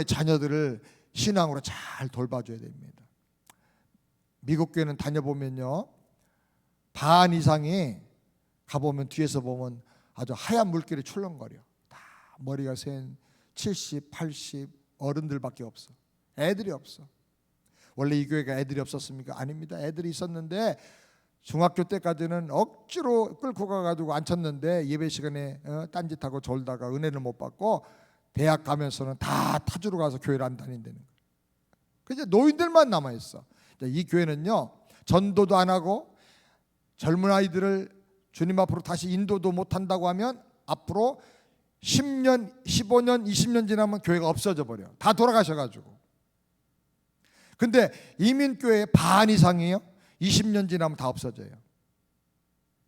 자녀들을 신앙으로 잘 돌봐줘야 됩니다. 미국 교회는 다녀보면요, 반 이상이 가보면 뒤에서 보면 아주 하얀 물결이 출렁거려. 다 머리가 센 70, 80 어른들밖에 없어. 애들이 없어. 원래 이 교회가 애들이 없었습니까? 아닙니다. 애들이 있었는데 중학교 때까지는 억지로 끌고 가가지고 앉혔는데 예배 시간에 딴짓하고 졸다가 은혜를 못 받고 대학 가면서는 다 타주로 가서 교회를 안 다닌다는 거예요. 그래서 노인들만 남아있어. 이 교회는요, 전도도 안 하고 젊은 아이들을 주님 앞으로 다시 인도도 못한다고 하면 앞으로 10년, 15년, 20년 지나면 교회가 없어져 버려. 다 돌아가셔가지고. 근데 이민교회 반 이상이에요. 20년 지나면 다 없어져요.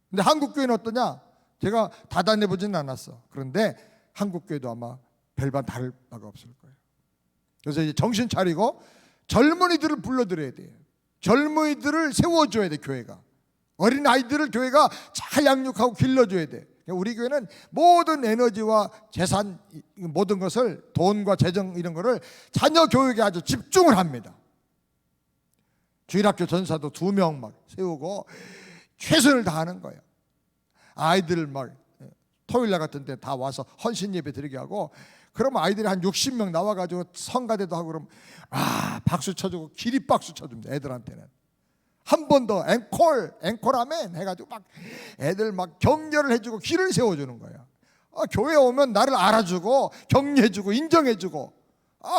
근데 한국교회는 어떠냐? 제가 다 다녀보지는 않았어. 그런데 한국교회도 아마 별반 다를 바가 없을 거예요. 그래서 이제 정신 차리고 젊은이들을 불러들여야 돼요. 젊은이들을 세워줘야 돼, 교회가. 어린 아이들을 교회가 잘 양육하고 길러줘야 돼. 우리 교회는 모든 에너지와 재산, 모든 것을, 돈과 재정 이런 거를 자녀 교육에 아주 집중을 합니다. 주일학교 전사도 2명 막 세우고 최선을 다하는 거예요. 아이들 막 토요일날 같은 데 다 와서 헌신 예배 드리게 하고, 그러면 아이들이 한 60명 나와가지고 성가대도 하고 그러면 박수 쳐주고 기립박수 쳐줍니다. 애들한테는 한 번 더 앵콜 해가지고 막 애들 막 격려를 해주고 길을 세워주는 거예요. 교회 오면 나를 알아주고 격려해주고 인정해주고,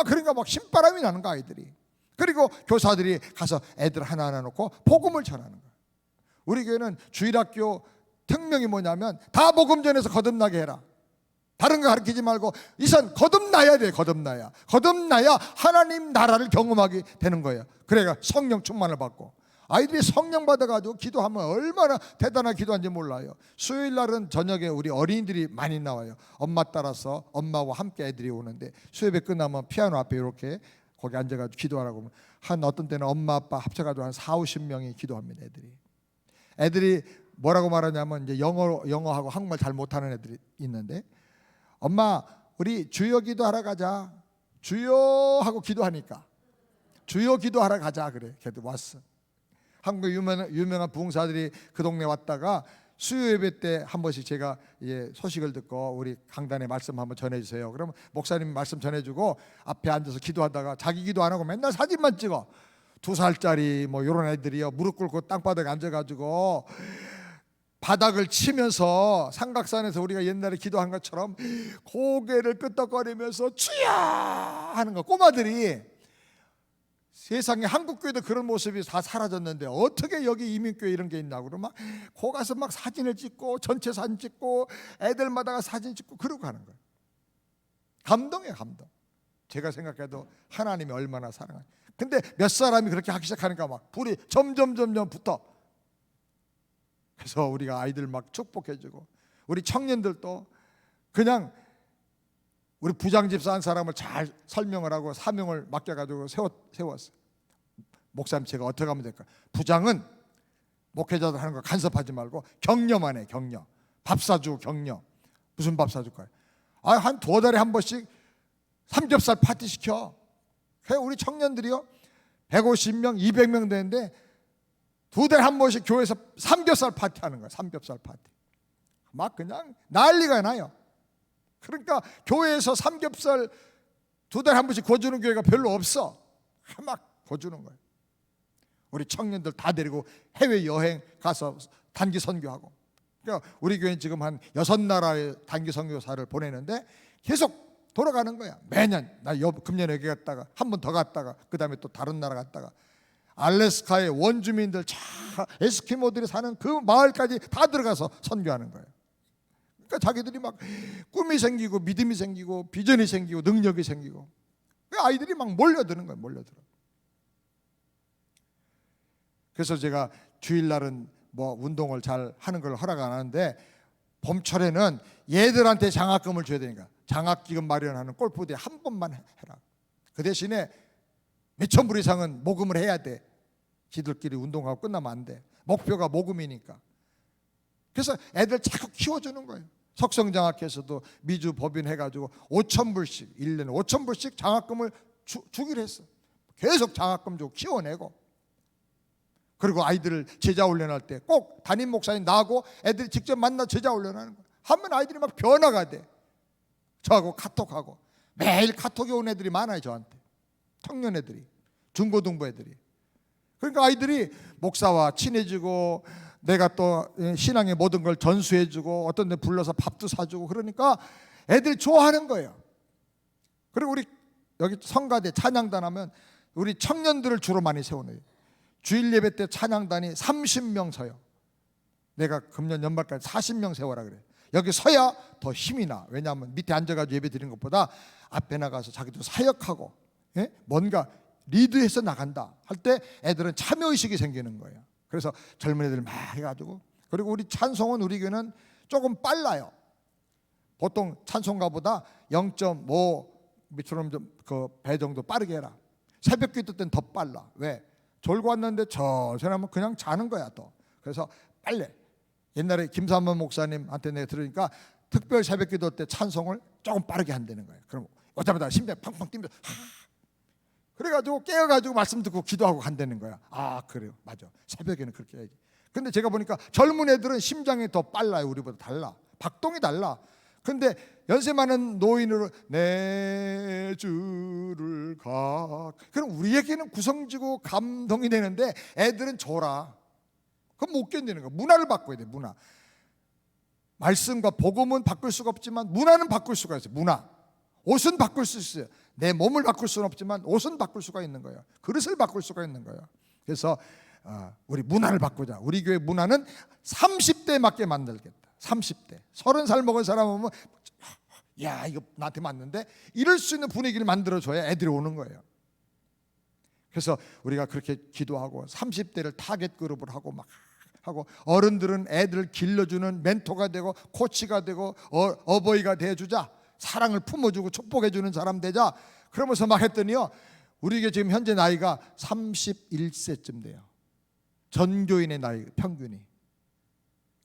그러니까 막 신바람이 나는 거 아이들이. 그리고 교사들이 가서 애들 하나하나 놓고 복음을 전하는 거예요. 우리 교회는 주일학교 특명이 뭐냐면 다 복음 전해서 거듭나게 해라. 다른 거 가르치지 말고 이선 거듭나야 돼. 거듭나야 하나님 나라를 경험하게 되는 거예요. 그래가 성령 충만을 받고, 아이들이 성령 받아가지고 기도하면 얼마나 대단한 기도하는지 몰라요. 수요일 날은 저녁에 우리 어린이들이 많이 나와요. 엄마 따라서 엄마와 함께 애들이 오는데, 수요예배 끝나면 피아노 앞에 이렇게 거기 앉아가지고 기도하라고 하면 한 어떤 때는 엄마 아빠 합쳐가지고 한 40-50명이 기도합니다. 애들이 뭐라고 말하냐면, 이제 영어하고 한국말 잘 못하는 애들이 있는데, 엄마 우리 주여 기도하러 가자. 주여 하고 기도하니까 주여 기도하러 가자 그래. 걔도 왔어. 한국의 유명한 부흥사들이 그 동네 왔다가 수요 예배 때 한 번씩 제가 소식을 듣고 우리 강단에 말씀 한번 전해주세요. 그러면 목사님 말씀 전해주고 앞에 앉아서 기도하다가 자기 기도 안 하고 맨날 사진만 찍어. 2살짜리 뭐 이런 애들이요, 무릎 꿇고 땅바닥에 앉아가지고 바닥을 치면서 삼각산에서 우리가 옛날에 기도한 것처럼 고개를 끄덕거리면서 주야 하는 거. 꼬마들이. 세상에 한국교회도 그런 모습이 다 사라졌는데 어떻게 여기 이민교회 이런 게 있나. 그러면 거 가서 막 사진을 찍고 전체 사진 찍고 애들마다가 사진 찍고 그러고 하는 거예요. 감동이에요, 감동. 제가 생각해도 하나님이 얼마나 사랑하냐. 근데 몇 사람이 그렇게 하기 시작하니까 막 불이 점점 붙어. 그래서 우리가 아이들 막 축복해주고, 우리 청년들도 그냥 우리 부장집사 한 사람을 잘 설명을 하고 사명을 맡겨가지고 세웠어요. 목사님 제가 어떻게 하면 될까? 부장은 목회자들 하는 거 간섭하지 말고 격려만 해. 격려. 밥 사주고 격려. 무슨 밥 사줄까요? 한 2달에 한 번씩 삼겹살 파티 시켜. 우리 청년들이요 150명 200명 되는데 2달에 한 번씩 교회에서 삼겹살 파티 하는 거야. 삼겹살 파티. 막 그냥 난리가 나요. 그러니까 교회에서 삼겹살 2달에 한 번씩 구워주는 교회가 별로 없어. 막 구워주는 거예요. 우리 청년들 다 데리고 해외여행 가서 단기 선교하고. 그러니까 우리 교회는 지금 한 6나라의 단기 선교사를 보내는데 계속 돌아가는 거야. 매년. 나 금년에 여기 갔다가 한 번 더 갔다가 그 다음에 또 다른 나라 갔다가 알래스카의 원주민들 에스키모들이 사는 그 마을까지 다 들어가서 선교하는 거예요. 그러니까 자기들이 막 꿈이 생기고 믿음이 생기고 비전이 생기고 능력이 생기고, 아이들이 막 몰려드는 거예요. 몰려들어. 그래서 제가 주일날은 뭐 운동을 잘 하는 걸 허락 안 하는데, 봄철에는 얘들한테 장학금을 줘야 되니까 장학기금 마련하는 골프대회 한 번만 해라. 그 대신에 몇천 불 이상은 모금을 해야 돼. 지들끼리 운동하고 끝나면 안 돼. 목표가 모금이니까. 그래서 애들 자꾸 키워주는 거예요. 석성장학회에서도 미주 법인 해가지고 5,000불씩 1년에 5,000불씩 장학금을 주기로 했어. 계속 장학금 주고 키워내고, 그리고 아이들을 제자 훈련할 때 꼭 담임 목사님 나하고 애들이 직접 만나 제자 훈련하는 거예요. 하면 아이들이 막 변화가 돼. 저하고 카톡하고 매일 카톡이 온 애들이 많아요. 저한테 청년 애들이, 중고등부 애들이. 그러니까 아이들이 목사와 친해지고, 내가 또 신앙의 모든 걸 전수해주고 어떤 데 불러서 밥도 사주고, 그러니까 애들이 좋아하는 거예요. 그리고 우리 여기 성가대 찬양단 하면 우리 청년들을 주로 많이 세우네요. 주일 예배 때 찬양단이 30명 서요. 내가 금년 연말까지 40명 세워라 그래. 여기 서야 더 힘이 나. 왜냐하면 밑에 앉아가지고 예배 드리는 것보다 앞에 나가서 자기도 사역하고, 뭔가 리드해서 나간다 할 때 애들은 참여의식이 생기는 거예요. 그래서 젊은 애들 막 해가지고, 그리고 우리 찬송은 우리 교회는 조금 빨라요. 보통 찬송가보다 0.5 미처럼 그 배 정도 빠르게 해라. 새벽 기도 때는 더 빨라. 왜? 졸고 왔는데 천천히 하면 그냥 자는 거야 또. 그래서 빨리. 옛날에 김삼만 목사님한테 내가 들으니까 특별 새벽 기도 때 찬송을 조금 빠르게 한다는 거예요. 그럼 어쩌다 심장이 팡팡 뛰면서 그래가지고 깨어가지고 말씀 듣고 기도하고 간다는 거야. 아 그래요, 맞아. 새벽에는 그렇게 해야지. 근데 제가 보니까 젊은 애들은 심장이 더 빨라요. 우리보다 달라. 박동이 달라. 근데 연세 많은 노인으로 내 주를 가, 그럼 우리에게는 구성지고 감동이 되는데 애들은 졸아. 그럼 못 견디는 거야. 문화를 바꿔야 돼. 문화. 말씀과 복음은 바꿀 수가 없지만 문화는 바꿀 수가 있어요. 문화. 옷은 바꿀 수 있어요. 내 몸을 바꿀 수는 없지만 옷은 바꿀 수가 있는 거예요. 그릇을 바꿀 수가 있는 거예요. 그래서 우리 문화를 바꾸자. 우리 교회 문화는 30대에 맞게 만들겠다. 30대 30살 먹은 사람 오면 야 이거 나한테 맞는데, 이럴 수 있는 분위기를 만들어줘야 애들이 오는 거예요. 그래서 우리가 그렇게 기도하고 30대를 타겟 그룹을 하고 막 하고, 어른들은 애들을 길러주는 멘토가 되고 코치가 되고 어버이가 돼주자. 사랑을 품어주고 축복해주는 사람 되자. 그러면서 막 했더니요, 우리 교회 지금 현재 나이가 31세쯤 돼요. 전교인의 나이 평균이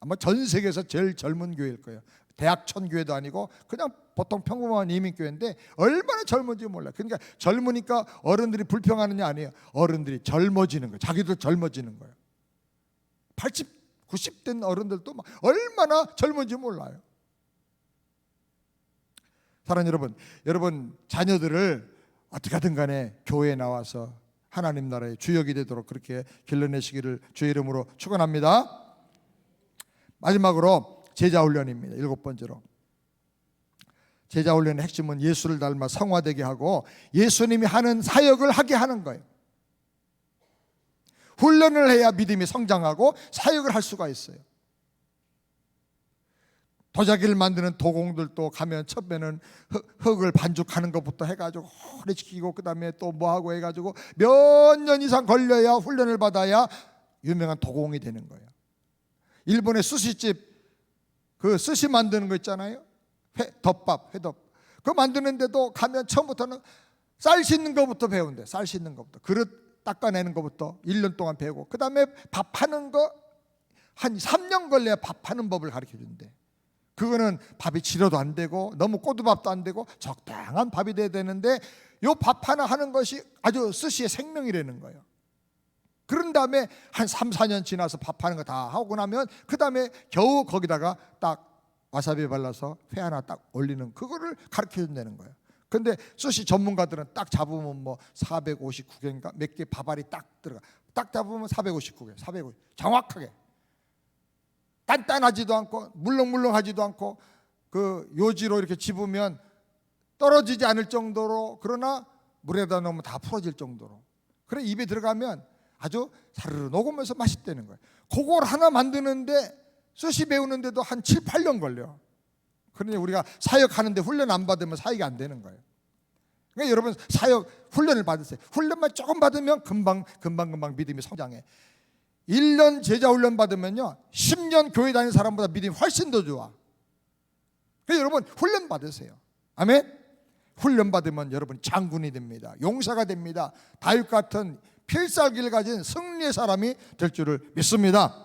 아마 전 세계에서 제일 젊은 교회일 거예요. 대학촌 교회도 아니고 그냥 보통 평범한 이민교회인데 얼마나 젊은지 몰라요. 그러니까 젊으니까 어른들이 불평하느냐 아니에요. 어른들이 젊어지는 거예요. 자기도 젊어지는 거예요. 80, 90된 어른들도 막 얼마나 젊은지 몰라요. 사랑하는 여러분, 여러분 자녀들을 어떻게 하든 간에 교회에 나와서 하나님 나라의 주역이 되도록 그렇게 길러내시기를 주의 이름으로 축원합니다. 마지막으로 제자훈련입니다. 7번째로 제자훈련의 핵심은 예수를 닮아 성화되게 하고 예수님이 하는 사역을 하게 하는 거예요. 훈련을 해야 믿음이 성장하고 사역을 할 수가 있어요. 도자기를 만드는 도공들도 가면 처음에는 흙을 반죽하는 것부터 해가지고 오래 지키고, 그 다음에 또 뭐하고 해가지고 몇 년 이상 걸려야 훈련을 받아야 유명한 도공이 되는 거예요. 일본의 스시집 그 스시 만드는 거 있잖아요. 덮밥, 회덮. 그거 만드는데도 가면 처음부터는 쌀 씻는 것부터 배운대. 쌀 씻는 것부터. 그릇 닦아내는 것부터 1년 동안 배우고, 그 다음에 밥하는 거 한 3년 걸려야 밥하는 법을 가르쳐 준대. 그거는 밥이 지려도 안 되고 너무 꼬두밥도 안 되고 적당한 밥이 돼야 되는데, 요 밥 하나 하는 것이 아주 스시의 생명이라는 거예요. 그런 다음에 한 3, 4년 지나서 밥하는 거 다 하고 나면 그 다음에 겨우 거기다가 딱 와사비 발라서 회 하나 딱 올리는, 그거를 가르쳐 준다는 거예요. 근데 스시 전문가들은 딱 잡으면 뭐 459개인가 몇 개 밥알이 딱 들어가. 딱 잡으면 459개, 450 정확하게. 단단하지도 않고 물렁물렁하지도 않고 그 요지로 이렇게 집으면 떨어지지 않을 정도로, 그러나 물에다 넣으면 다 풀어질 정도로. 그래 입에 들어가면 아주 사르르 녹으면서 맛있다는 거예요. 그걸 하나 만드는데 스시 배우는데도 한 7, 8년 걸려. 그러니 우리가 사역하는데 훈련 안 받으면 사역이 안 되는 거예요. 그러니까 여러분 사역 훈련을 받으세요. 훈련만 조금 받으면 금방 믿음이 성장해. 1년 제자 훈련 받으면요 10년 교회 다니는 사람보다 믿음이 훨씬 더 좋아. 그러니까 여러분 훈련 받으세요. 아멘. 훈련 받으면 여러분 장군이 됩니다. 용사가 됩니다. 다윗 같은 필살기를 가진 승리의 사람이 될 줄을 믿습니다.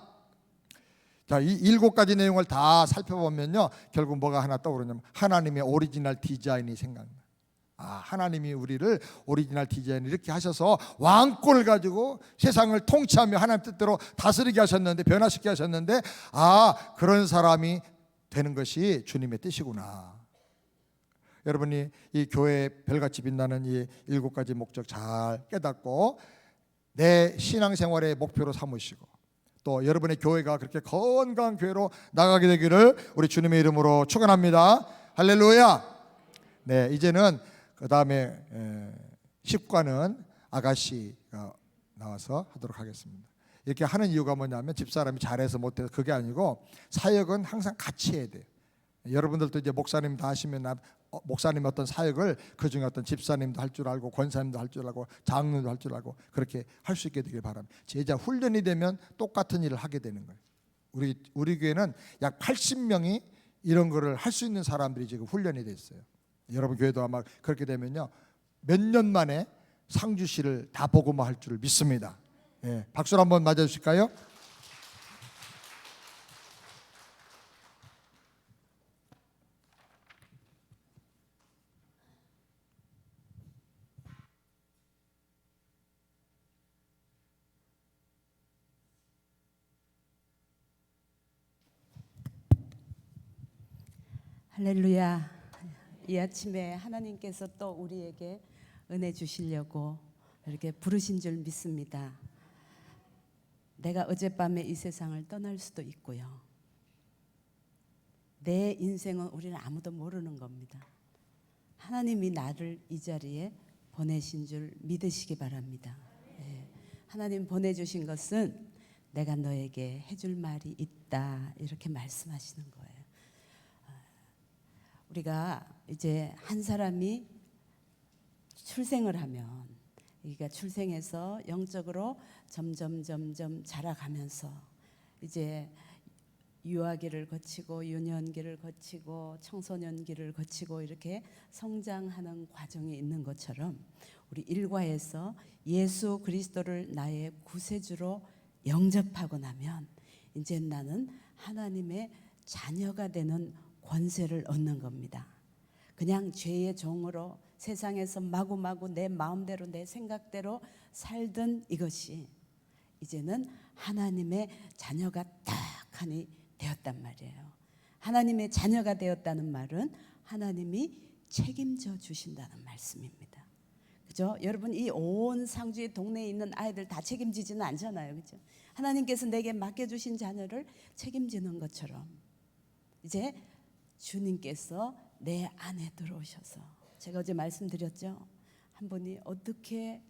자, 이 7가지 내용을 다 살펴보면요 결국 뭐가 하나 떠오르냐면 하나님의 오리지널 디자인이 생각나. 하나님이 우리를 오리지널 디자인 이렇게 하셔서 왕권을 가지고 세상을 통치하며 하나님 뜻대로 다스리게 하셨는데, 변화시키게 하셨는데, 그런 사람이 되는 것이 주님의 뜻이구나. 여러분이 이 교회에 별같이 빛나는 이 7가지 목적 잘 깨닫고 내 신앙생활의 목표로 삼으시고, 또 여러분의 교회가 그렇게 건강한 교회로 나가게 되기를 우리 주님의 이름으로 축원합니다. 할렐루야. 네, 이제는 그 다음에 10과는 아가씨가 나와서 하도록 하겠습니다. 이렇게 하는 이유가 뭐냐면 집사람이 잘해서 못해서 그게 아니고 사역은 항상 같이 해야 돼요. 여러분들도 이제 목사님 다 하시면 목사님 어떤 사역을 그중에 어떤 집사님도 할 줄 알고 권사님도 할 줄 알고 장로도 할 줄 알고 그렇게 할 수 있게 되길 바랍니다. 제자 훈련이 되면 똑같은 일을 하게 되는 거예요. 우리 교회는 약 80명이 이런 거를 할 수 있는 사람들이 지금 훈련이 됐어요. 여러분 교회도 아마 그렇게 되면요 몇 년 만에 상주시를 다 복음화할 줄 믿습니다. 예, 박수를 한번 맞아주실까요? 할렐루야. 이 아침에 하나님께서 또 우리에게 은혜 주시려고 이렇게 부르신 줄 믿습니다. 내가 어젯밤에 이 세상을 떠날 수도 있고요. 내 인생은 우리는 아무도 모르는 겁니다. 하나님이 나를 이 자리에 보내신 줄 믿으시기 바랍니다. 네. 하나님 보내주신 것은 내가 너에게 해줄 말이 있다 이렇게 말씀하시는 거예요. 우리가 이제 한 사람이 출생을 하면 그러니까 출생해서 영적으로 점점 자라가면서 이제 유아기를 거치고 유년기를 거치고 청소년기를 거치고 이렇게 성장하는 과정이 있는 것처럼 우리 일과에서 예수 그리스도를 나의 구세주로 영접하고 나면 이제 나는 하나님의 자녀가 되는 권세를 얻는 겁니다. 그냥 죄의 종으로 세상에서 마구마구 내 마음대로 내 생각대로 살던 이것이 이제는 하나님의 자녀가 딱하니 되었단 말이에요. 하나님의 자녀가 되었다는 말은 하나님이 책임져 주신다는 말씀입니다. 그죠? 여러분 이 온 상주의 동네에 있는 아이들 다 책임지지는 않잖아요. 그죠? 하나님께서 내게 맡겨주신 자녀를 책임지는 것처럼 이제 주님께서 내 안에 들어오셔서 제가 어제 말씀드렸죠. 한 분이 어떻게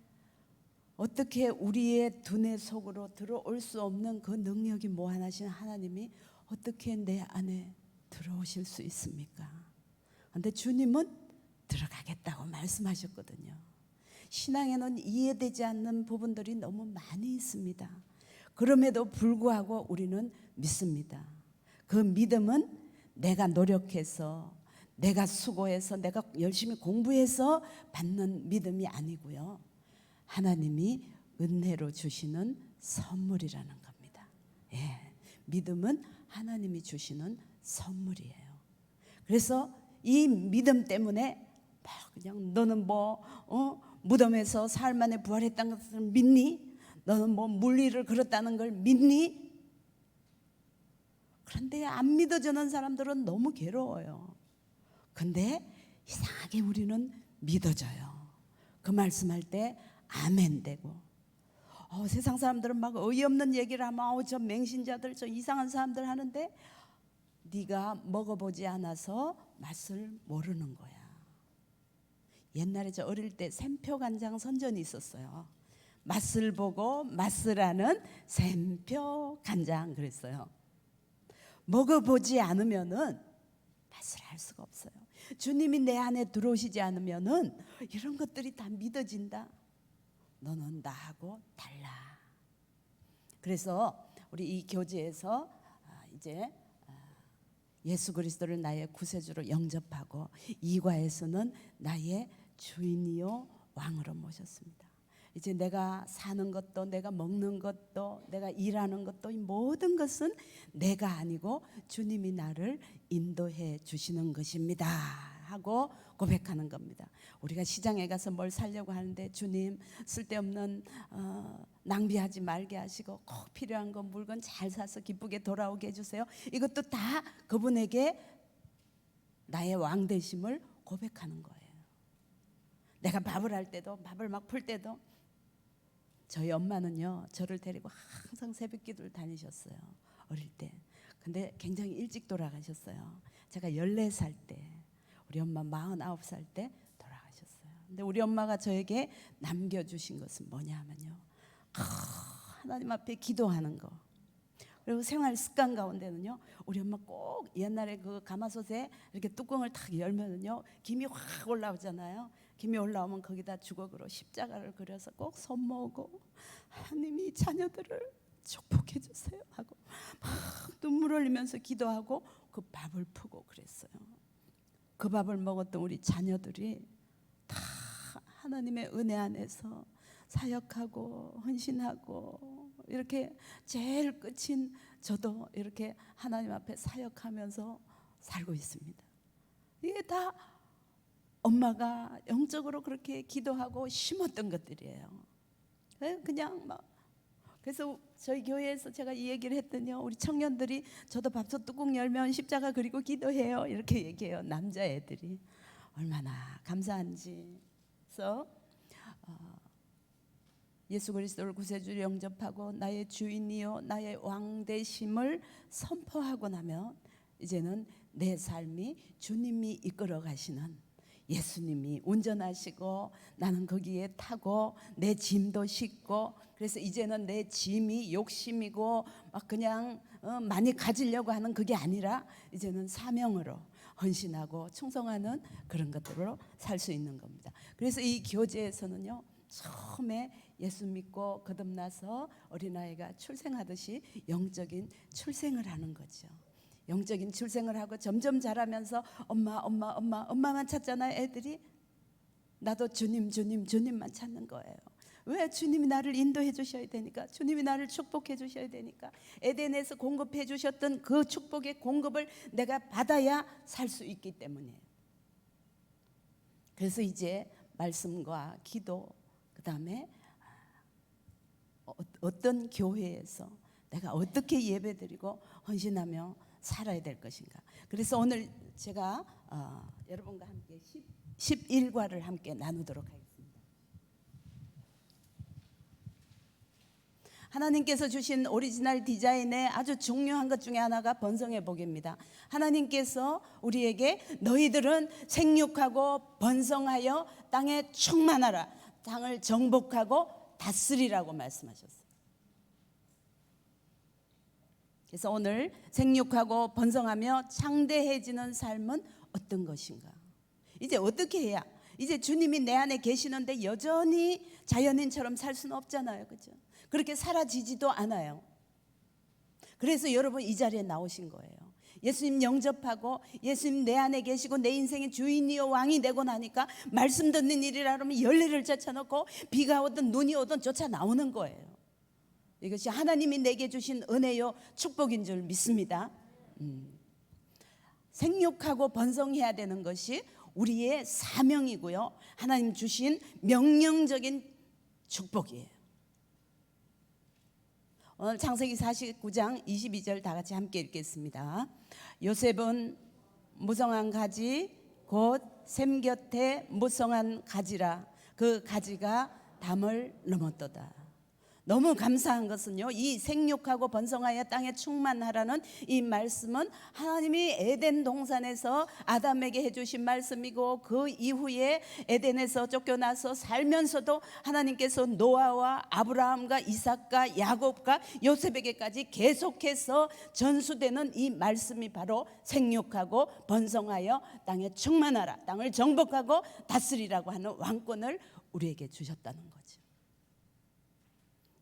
우리의 두뇌 속으로 들어올 수 없는 그 능력이 무한하신 하나님이 어떻게 내 안에 들어오실 수 있습니까? 그런데 주님은 들어가겠다고 말씀하셨거든요. 신앙에는 이해되지 않는 부분들이 너무 많이 있습니다. 그럼에도 불구하고 우리는 믿습니다. 그 믿음은 내가 노력해서 내가 수고해서 내가 열심히 공부해서 받는 믿음이 아니고요. 하나님이 은혜로 주시는 선물이라는 겁니다. 예, 믿음은 하나님이 주시는 선물이에요. 그래서 이 믿음 때문에 그냥 너는 무덤에서 사흘 만에 부활했다는 것을 믿니? 너는 물리를 걸었다는 걸 믿니? 그런데 안 믿어주는 사람들은 너무 괴로워요. 근데 이상하게 우리는 믿어져요. 그 말씀할 때 아멘 되고 세상 사람들은 막 어이없는 얘기를 하면 저 맹신자들 저 이상한 사람들 하는데 네가 먹어보지 않아서 맛을 모르는 거야. 옛날에 저 어릴 때 샘표 간장 선전이 있었어요. 맛을 보고 맛을 아는 샘표 간장 그랬어요. 먹어보지 않으면은 맛을 알 수가 없어요. 주님이 내 안에 들어오시지 않으면은 이런 것들이 다 믿어진다. 너는 나하고 달라. 그래서 우리 이 교제에서 이제 예수 그리스도를 나의 구세주로 영접하고 이과에서는 나의 주인이요 왕으로 모셨습니다. 이제 내가 사는 것도 내가 먹는 것도 내가 일하는 것도 이 모든 것은 내가 아니고 주님이 나를 인도해 주시는 것입니다 하고 고백하는 겁니다. 우리가 시장에 가서 뭘 사려고 하는데 주님 쓸데없는 낭비하지 말게 하시고 꼭 필요한 거 물건 잘 사서 기쁘게 돌아오게 해주세요. 이것도 다 그분에게 나의 왕 되심을 고백하는 거예요. 내가 밥을 할 때도 밥을 막 풀 때도 저희 엄마는요 저를 데리고 항상 새벽 기도를 다니셨어요. 어릴 때. 근데 굉장히 일찍 돌아가셨어요. 제가 14살 때 우리 엄마 49살 때 돌아가셨어요. 근데 우리 엄마가 저에게 남겨주신 것은 뭐냐 하면요 하나님 앞에 기도하는 거 그리고 생활 습관 가운데는요, 우리 엄마 꼭 옛날에 그 가마솥에 이렇게 뚜껑을 탁 열면은요, 김이 확 올라오잖아요. 김이 올라오면 거기다 주걱으로 십자가를 그려서 꼭 손모으고, 하나님이 자녀들을 축복해 주세요 하고 막 눈물 흘리면서 기도하고 그 밥을 푸고 그랬어요. 그 밥을 먹었던 우리 자녀들이 다 하나님의 은혜 안에서 사역하고 헌신하고, 이렇게 제일 끝인 저도 이렇게 하나님 앞에 사역하면서 살고 있습니다. 이게 다 엄마가 영적으로 그렇게 기도하고 심었던 것들이에요. 그냥 막, 그래서 저희 교회에서 제가 이 얘기를 했더니요, 우리 청년들이 저도 밥솥 뚜껑 열면 십자가 그리고 기도해요 이렇게 얘기해요. 남자애들이 얼마나 감사한지. 그래서 예수 그리스도를 구세주로 영접하고 나의 주인이요 나의 왕 되심을 선포하고 나면 이제는 내 삶이 주님이 이끌어 가시는, 예수님이 운전하시고 나는 거기에 타고 내 짐도 싣고, 그래서 이제는 내 짐이 욕심이고 막 그냥 많이 가지려고 하는 그게 아니라 이제는 사명으로 헌신하고 충성하는 그런 것들로 살 수 있는 겁니다. 그래서 이 교제에서는요, 처음에 예수 믿고 거듭나서 어린아이가 출생하듯이 영적인 출생을 하는 거죠. 영적인 출생을 하고 점점 자라면서 엄마만 찾잖아요. 애들이 나도 주님만 찾는 거예요. 왜? 주님이 나를 인도해 주셔야 되니까, 주님이 나를 축복해 주셔야 되니까, 에덴에서 공급해 주셨던 그 축복의 공급을 내가 받아야 살 수 있기 때문이에요. 그래서 이제 말씀과 기도, 그 다음에 어떤 교회에서 내가 어떻게 예배드리고 헌신하며 살아야 될 것인가. 그래서 오늘 제가 여러분과 함께 11과를 함께 나누도록 하겠습니다. 하나님께서 주신 오리지널 디자인의 아주 중요한 것 중에 하나가 번성의 복입니다. 하나님께서 우리에게 너희들은 생육하고 번성하여 땅에 충만하라, 땅을 정복하고 다스리라고 말씀하셨어요. 그래서 오늘 생육하고 번성하며 창대해지는 삶은 어떤 것인가? 이제 어떻게 해야, 이제 주님이 내 안에 계시는데 여전히 자연인처럼 살 수는 없잖아요. 그렇죠? 그렇게 사라지지도 않아요. 그래서 여러분 이 자리에 나오신 거예요. 예수님 영접하고 예수님 내 안에 계시고 내 인생의 주인이요 왕이 되고 나니까 말씀 듣는 일이라 그러면 열매를 쫓아놓고 비가 오든 눈이 오든 쫓아 나오는 거예요. 이것이 하나님이 내게 주신 은혜요 축복인 줄 믿습니다. 생육하고 번성해야 되는 것이 우리의 사명이고요, 하나님 주신 명령적인 축복이에요. 오늘 창세기 49장 22절 다 같이 함께 읽겠습니다. 요셉은 무성한 가지 곧 샘 곁에 무성한 가지라, 그 가지가 담을 넘었도다. 너무 감사한 것은요, 이 생육하고 번성하여 땅에 충만하라는 이 말씀은 하나님이 에덴 동산에서 아담에게 해주신 말씀이고, 그 이후에 에덴에서 쫓겨나서 살면서도 하나님께서 노아와 아브라함과 이삭과 야곱과 요셉에게까지 계속해서 전수되는 이 말씀이 바로 생육하고 번성하여 땅에 충만하라, 땅을 정복하고 다스리라고 하는 왕권을 우리에게 주셨다는 거죠.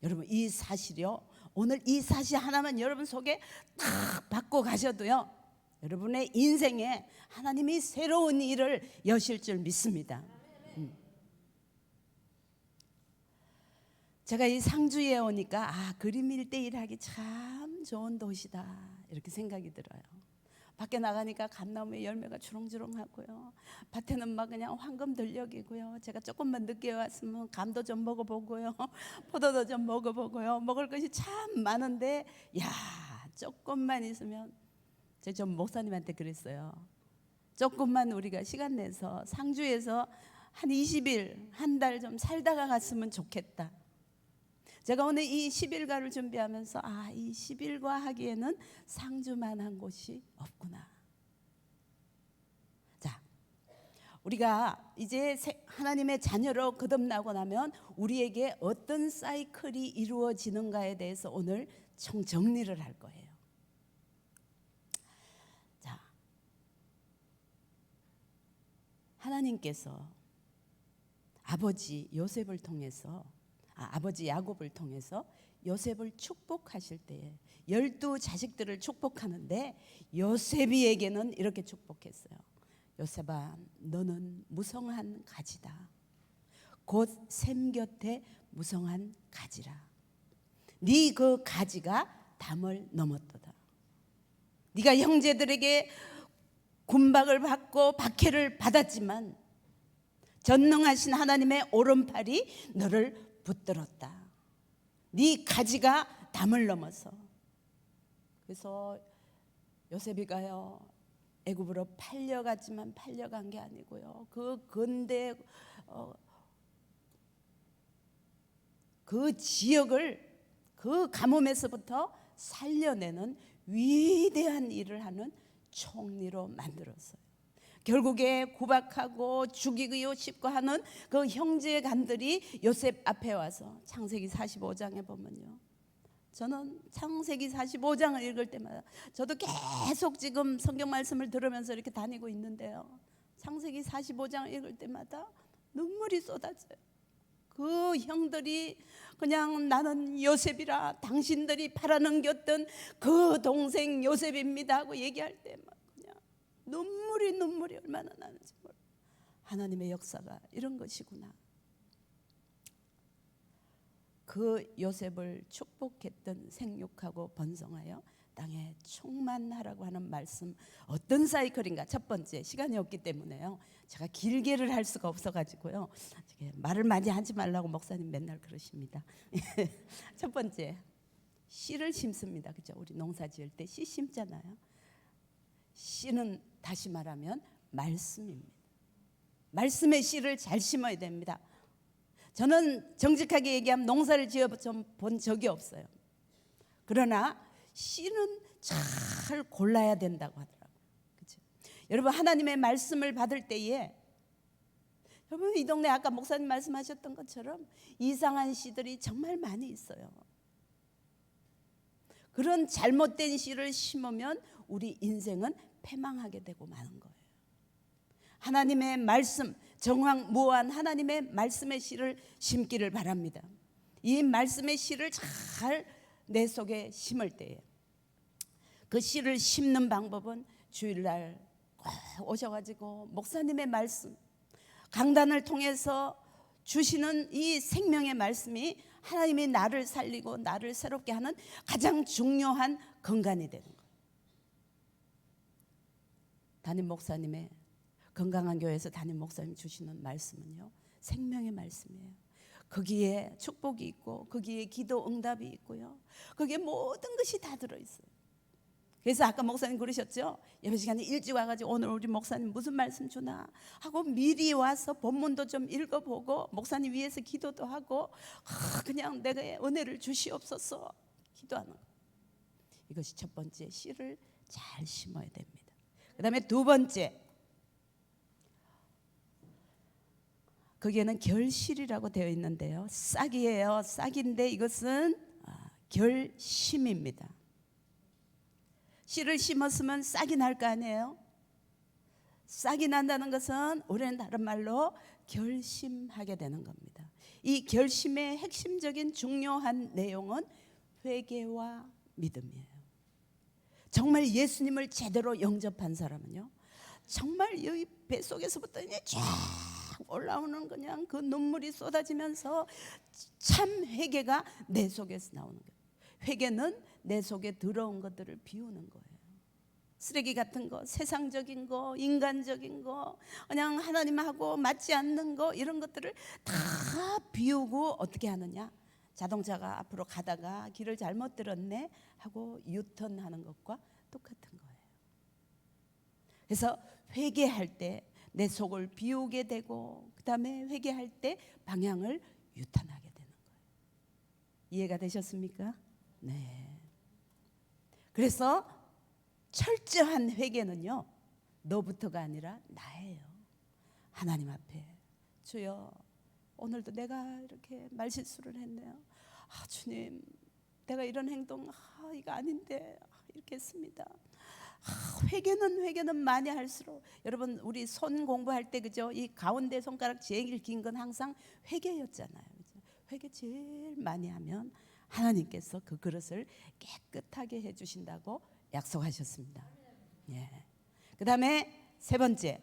여러분 이 사실이요, 오늘 이 사실 하나만 여러분 속에 딱 받고 가셔도요, 여러분의 인생에 하나님이 새로운 일을 여실 줄 믿습니다. 제가 이 상주에 오니까 그림 1:1 하기 참 좋은 도시다 이렇게 생각이 들어요. 밖에 나가니까 감나무에 열매가 주렁주렁하고요, 밭에는 막 그냥 황금 들녘이고요. 제가 조금만 늦게 왔으면 감도 좀 먹어보고요, 포도도 좀 먹어보고요, 먹을 것이 참 많은데, 야 조금만 있으면, 제가 좀 목사님한테 그랬어요. 조금만 우리가 시간 내서 상주에서 한 20일 한 달 좀 살다가 갔으면 좋겠다. 제가 오늘 이 11과를 준비하면서 이 11과 하기에는 상주만한 곳이 없구나. 자, 우리가 이제 하나님의 자녀로 거듭나고 나면 우리에게 어떤 사이클이 이루어지는가에 대해서 오늘 정리를 할 거예요. 자, 하나님께서 아버지 요셉을 통해서 아버지 야곱을 통해서 요셉을 축복하실 때에 12 자식들을 축복하는데 요셉이에게는 이렇게 축복했어요. 요셉아, 너는 무성한 가지다. 곧 샘 곁에 무성한 가지라. 네 그 가지가 담을 넘었도다. 네가 형제들에게 군박을 받고 박해를 받았지만 전능하신 하나님의 오른팔이 너를 붙들었다. 네 가지가 담을 넘어서. 그래서 요셉이가요, 애굽으로 팔려갔지만 팔려간 게 아니고요, 그 근대 그 지역을 그 가뭄에서부터 살려내는 위대한 일을 하는 총리로 만들었어요. 결국에 구박하고 죽이고 싶고 하는 그 형제간들이 요셉 앞에 와서 창세기 45장에 보면요, 저는 창세기 45장을 읽을 때마다 저도 계속 지금 성경 말씀을 들으면서 이렇게 다니고 있는데요, 창세기 45장을 읽을 때마다 눈물이 쏟아져요. 그 형들이 그냥 나는 요셉이라 당신들이 팔아넘겼던 그 동생 요셉입니다 하고 얘기할 때 막 그냥 눈물이 얼마나 나는지 몰라. 하나님의 역사가 이런 것이구나. 그 요셉을 축복했던 생육하고 번성하여 땅에 충만하라고 하는 말씀, 어떤 사이클인가? 첫 번째, 시간이 없기 때문에요, 제가 길게를 할 수가 없어가지고요, 말을 많이 하지 말라고 목사님 맨날 그러십니다. 첫 번째, 씨를 심습니다. 그죠? 우리 농사 지을 때 씨 심잖아요. 씨는 다시 말하면 말씀입니다. 말씀의 씨를 잘 심어야 됩니다. 저는 정직하게 얘기하면 농사를 지어 본 적이 없어요. 그러나 씨는 잘 골라야 된다고 하더라고요. 그렇죠? 여러분, 하나님의 말씀을 받을 때에, 여러분, 이 동네 아까 목사님 말씀하셨던 것처럼 이상한 씨들이 정말 많이 있어요. 그런 잘못된 씨를 심으면 우리 인생은 패망하게 되고 마는 거예요. 하나님의 말씀, 정확무한 하나님의 말씀의 씨를 심기를 바랍니다. 이 말씀의 씨를 잘 내 속에 심을 때에, 그 씨를 심는 방법은 주일날 꼭 오셔가지고 목사님의 말씀, 강단을 통해서 주시는 이 생명의 말씀이 하나님이 나를 살리고 나를 새롭게 하는 가장 중요한 근간이 되는 거예요. 담임 목사님의 건강한 교회에서 담임 목사님 주시는 말씀은요, 생명의 말씀이에요. 거기에 축복이 있고 거기에 기도 응답이 있고요, 거기에 모든 것이 다 들어있어요. 그래서 아까 목사님 그러셨죠, 예배 시간에 일찍 와가지고 오늘 우리 목사님 무슨 말씀 주나 하고 미리 와서 본문도 좀 읽어보고 목사님 위해서 기도도 하고 그냥 내가 은혜를 주시옵소서 기도하는 거. 이것이 첫 번째, 씨를 잘 심어야 됩니다. 그 다음에 두 번째, 거기에는 결실이라고 되어 있는데요, 싹이에요. 싹인데 이것은 결심입니다. 씨를 심었으면 싹이 날 거 아니에요. 싹이 난다는 것은 우리는 다른 말로 결심하게 되는 겁니다. 이 결심의 핵심적인 중요한 내용은 회개와 믿음이에요. 정말 예수님을 제대로 영접한 사람은요, 정말 여기 뱃속에서부터 이제 쫙 올라오는 그냥 그 눈물이 쏟아지면서 참 회개가 내 속에서 나오는 거예요. 회개는 내 속에 들어온 것들을 비우는 거예요. 쓰레기 같은 거, 세상적인 거, 인간적인 거, 그냥 하나님하고 맞지 않는 거, 이런 것들을 다 비우고 어떻게 하느냐, 자동차가 앞으로 가다가 길을 잘못 들었네 하고 유턴하는 것과 똑같은 거예요. 그래서 회개할 때 내 속을 비우게 되고, 그 다음에 회개할 때 방향을 유턴하게 되는 거예요. 이해가 되셨습니까? 네. 그래서 철저한 회개는요, 너부터가 아니라 나예요. 하나님 앞에 주여 오늘도 내가 이렇게 말실수를 했네요. 주님 내가 이런 행동 이거 아닌데 이렇게 했습니다. 회개는 많이 할수록 여러분 우리 손 공부할 때 그죠? 이 가운데 손가락 제일 긴 건 항상 회개였잖아요. 그죠? 회개 제일 많이 하면 하나님께서 그 그릇을 깨끗하게 해주신다고 약속하셨습니다. 예. 그 다음에 세 번째,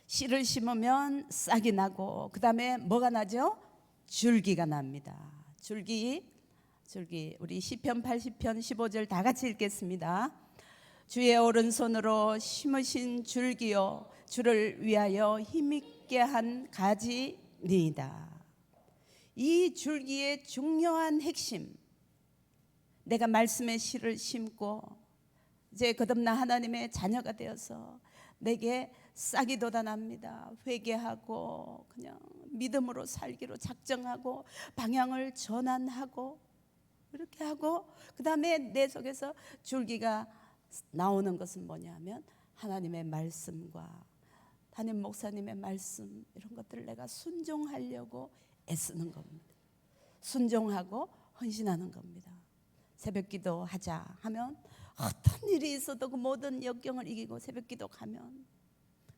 씨를 심으면 싹이 나고 그 다음에 뭐가 나죠? 줄기가 납니다. 줄기 우리 시편 80편 15절 다 같이 읽겠습니다. 주의 오른손으로 심으신 줄기요 주를 위하여 힘있게 한 가지니이다. 이 줄기의 중요한 핵심, 내가 말씀의 씨를 심고 이제 거듭나 하나님의 자녀가 되어서 내게 싹이 돋아납니다. 회개하고 그냥 믿음으로 살기로 작정하고 방향을 전환하고 이렇게 하고 그 다음에 내 속에서 줄기가 나오는 것은 뭐냐면 하나님의 말씀과 담임 목사님의 말씀 이런 것들을 내가 순종하려고 애쓰는 겁니다. 순종하고 헌신하는 겁니다. 새벽기도 하자 하면 어떤 일이 있어도 그 모든 역경을 이기고 새벽기도 가면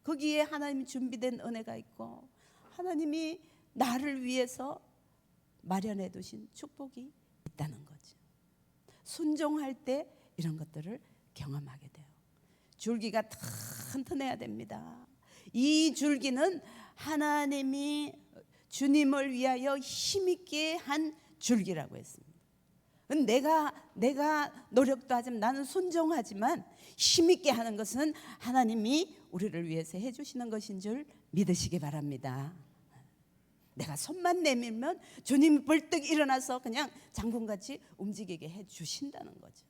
거기에 하나님이 준비된 은혜가 있고 하나님이 나를 위해서 마련해 두신 축복이 있다는 거죠. 순종할 때 이런 것들을 경험하게 돼요. 줄기가 튼튼해야 됩니다. 이 줄기는 하나님이 주님을 위하여 힘있게 한 줄기라고 했습니다. 내가 노력도 하지만 나는 순종하지만 힘있게 하는 것은 하나님이 우리를 위해서 해주시는 것인 줄 믿으시기 바랍니다. 내가 손만 내밀면 주님이 벌떡 일어나서 그냥 장군같이 움직이게 해주신다는 거죠.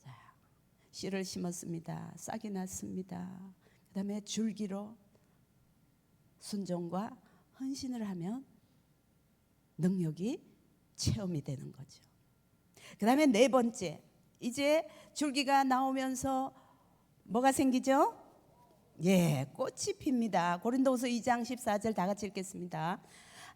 자, 씨를 심었습니다. 싹이 났습니다. 그 다음에 줄기로 순종과 헌신을 하면 능력이 체험이 되는 거죠. 그 다음에 네 번째, 이제 줄기가 나오면서 뭐가 생기죠? 예, 꽃이 핍니다. 고린도후서 2장 14절 다 같이 읽겠습니다.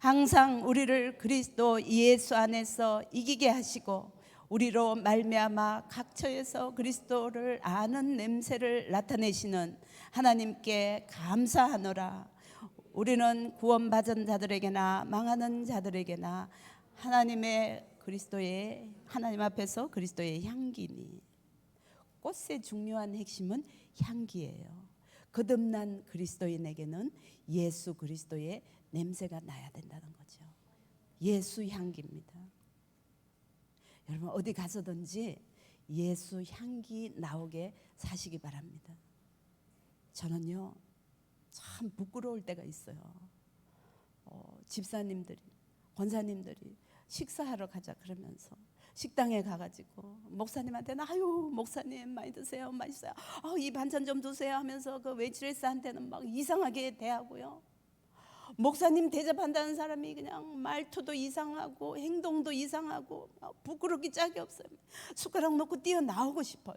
항상 우리를 그리스도 예수 안에서 이기게 하시고 우리로 말미암아 각 처에서 그리스도를 아는 냄새를 나타내시는 하나님께 감사하노라. 우리는 구원받은 자들에게나 망하는 자들에게나 하나님 앞에서 그리스도의 향기니. 꽃의 중요한 핵심은 향기예요. 거듭난 그리스도인에게는 예수 그리스도의 냄새가 나야 된다는 거죠. 예수 향기입니다. 여러분 어디 가서든지 예수 향기 나오게 사시기 바랍니다. 저는요 참 부끄러울 때가 있어요. 집사님들이 권사님들이 식사하러 가자 그러면서 식당에 가가지고 목사님한테는 아유 목사님 많이 드세요 맛있어요 이 반찬 좀 주세요 하면서 그 웨이트레스한테는 막 이상하게 대하고요. 목사님 대접한다는 사람이 그냥 말투도 이상하고 행동도 이상하고 부끄럽기 짝이 없어요. 숟가락 놓고 뛰어나오고 싶어요.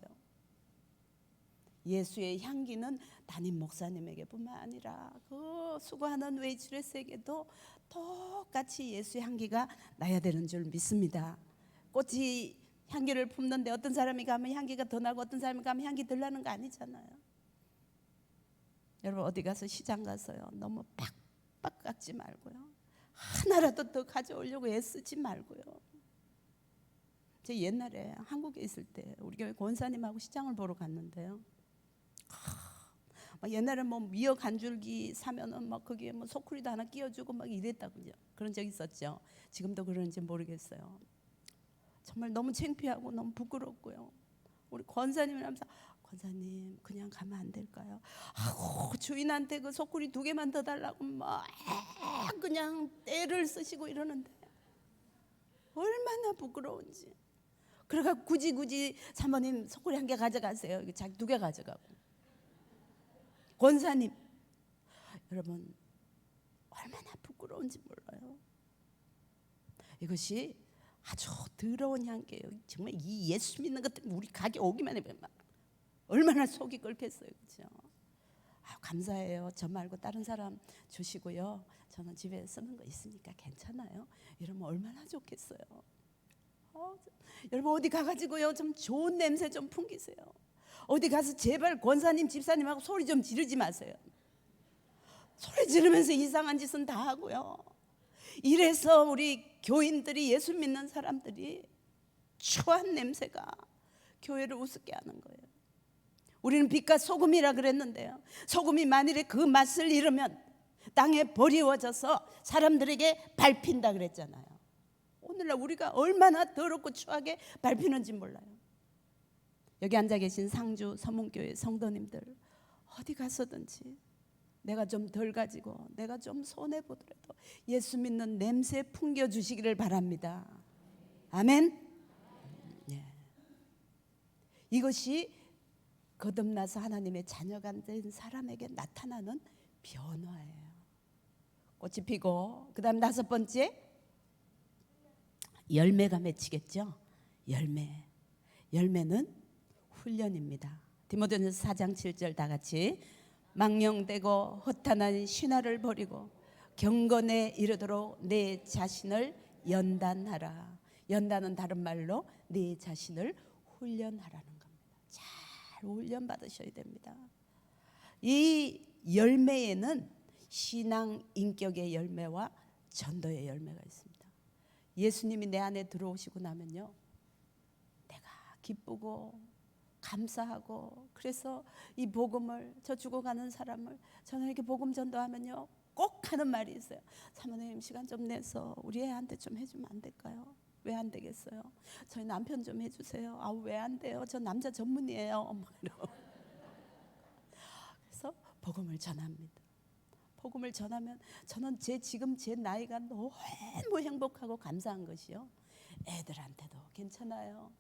예수의 향기는 담임 목사님에게 뿐만 아니라 그 수고하는 웨이트레스에게도 똑같이 예수의 향기가 나야 되는 줄 믿습니다. 꽃이 향기를 품는데 어떤 사람이 가면 향기가 더 나고 어떤 사람이 가면 향기 덜 나는 거 아니잖아요. 여러분 어디 가서 시장 가서요 너무 빡빡 깎지 말고요 하나라도 더 가져오려고 애쓰지 말고요. 제 옛날에 한국에 있을 때 우리 교회 권사님하고 시장을 보러 갔는데요. 옛날에 뭐 미역 한 줄기 사면은 막 거기에 뭐 소쿠리도 하나 끼워주고 막 이랬다고요. 그런 적 있었죠. 지금도 그런지 모르겠어요. 정말 너무 창피하고 너무 부끄럽고요. 우리 권사님이 하면서 권사님 그냥 가면 안 될까요? 주인한테 그 소쿠리 2개만 더 달라고 막 그냥 떼를 쓰시고 이러는데 얼마나 부끄러운지. 그러니까 굳이 사모님 소쿠리 1개 가져가세요. 자기 2개 가져가고. 권사님 여러분 얼마나 부끄러운지 몰라요. 이것이 아주 더러운 향기예요. 정말 이 예수 믿는 것 때문에 우리 가게 오기만 해보면 막 얼마나 속이 끓겠어요, 그렇죠? 감사해요. 저 말고 다른 사람 주시고요. 저는 집에 쓰는 거 있으니까 괜찮아요. 이러면 얼마나 좋겠어요. 여러분 어디 가가지고요 좀 좋은 냄새 좀 풍기세요. 어디 가서 제발 권사님 집사님하고 소리 좀 지르지 마세요. 소리 지르면서 이상한 짓은 다 하고요. 이래서 우리 교인들이, 예수 믿는 사람들이 추한 냄새가 교회를 우습게 하는 거예요. 우리는 빛과 소금이라 그랬는데요, 소금이 만일에 그 맛을 잃으면 땅에 버리워져서 사람들에게 밟힌다 그랬잖아요. 오늘날 우리가 얼마나 더럽고 추하게 밟히는지 몰라요. 여기 앉아 계신 상주 서문교회 성도님들, 어디 가서든지 내가 좀 덜 가지고 내가 좀 손해 보더라도 예수 믿는 냄새 풍겨 주시기를 바랍니다. 아멘. 예. 이것이 거듭나서 하나님의 자녀가 된 사람에게 나타나는 변화예요. 꽃이 피고, 그 다음 5번째 열매가 맺히겠죠. 열매는 훈련입니다. 디모데전서 4장 7절 다 같이, 망령되고 허탄한 신화를 버리고 경건에 이르도록 내 자신을 연단하라. 연단은 다른 말로 내 자신을 훈련하라는 겁니다. 잘 훈련 받으셔야 됩니다. 이 열매에는 신앙 인격의 열매와 전도의 열매가 있습니다. 예수님이 내 안에 들어오시고 나면요, 내가 기쁘고 감사하고, 그래서 이 복음을, 저 죽어가는 사람을 저는 이렇게 복음 전도하면요 꼭 하는 말이 있어요. 사모님 시간 좀 내서 우리 애한테 좀 해주면 안 될까요? 왜 안 되겠어요? 저희 남편 좀 해주세요. 왜 안 돼요? 저 남자 전문이에요. 그래서 복음을 전합니다. 복음을 전하면 저는 지금 제 나이가 너무 행복하고 감사한 것이요, 애들한테도 괜찮아요.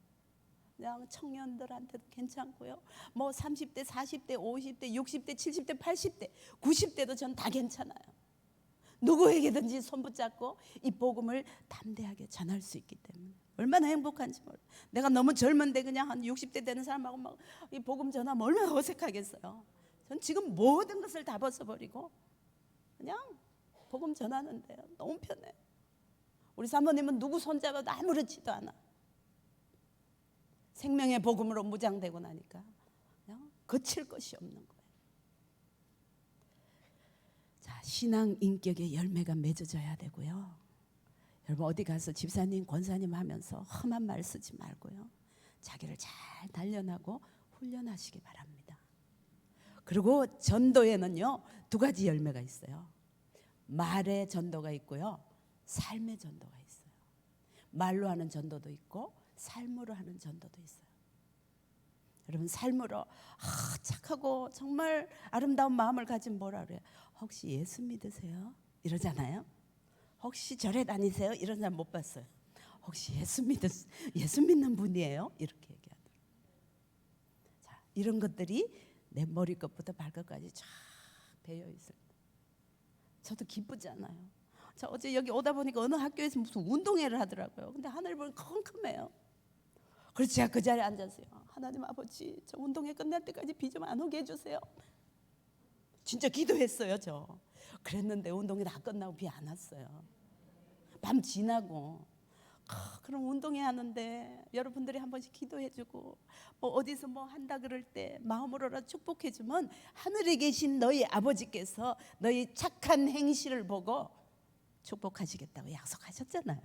그냥 청년들한테도 괜찮고요. 뭐 30대, 40대, 50대, 60대, 70대, 80대, 90대도 전 다 괜찮아요. 누구에게든지 손 붙잡고 이 복음을 담대하게 전할 수 있기 때문에 얼마나 행복한지 몰라요. 내가 너무 젊은데 그냥 한 60대 되는 사람하고 막 이 복음 전하면 얼마나 어색하겠어요. 전 지금 모든 것을 다 벗어버리고 그냥 복음 전하는데요, 너무 편해요. 우리 사모님은 누구 손잡아도 아무렇지도 않아. 생명의 복음으로 무장되고 나니까 그냥 거칠 것이 없는 거예요. 자, 신앙 인격의 열매가 맺어져야 되고요. 여러분 어디 가서 집사님, 권사님 하면서 험한 말 쓰지 말고요, 자기를 잘 단련하고 훈련하시기 바랍니다. 그리고 전도에는요 2가지 열매가 있어요. 말의 전도가 있고요, 삶의 전도가 있어요. 말로 하는 전도도 있고 삶으로 하는 전도도 있어요. 여러분 삶으로 착하고 정말 아름다운 마음을 가진 뭐라 그래요? 혹시 예수 믿으세요? 이러잖아요. 혹시 절에 다니세요? 이런 사람 못 봤어요. 혹시 예수 믿는 분이에요? 이렇게 얘기하더라고요. 자, 이런 것들이 내 머리끝부터 발끝까지 쫙 배어 있을 때 저도 기쁘잖아요. 저 어제 여기 오다 보니까 어느 학교에서 무슨 운동회를 하더라고요. 근데 하늘 보니 컴컴해요. 그래서 제가 그 자리에 앉았어요. 하나님 아버지, 저 운동회 끝날 때까지 비 좀 안 오게 해주세요. 진짜 기도했어요. 저 그랬는데 운동회 다 끝나고 비 안 왔어요. 밤 지나고. 그럼 운동회 하는데 여러분들이 한 번씩 기도해주고 뭐 어디서 뭐 한다 그럴 때 마음으로라도 축복해주면 하늘에 계신 너희 아버지께서 너희 착한 행실을 보고 축복하시겠다고 약속하셨잖아요.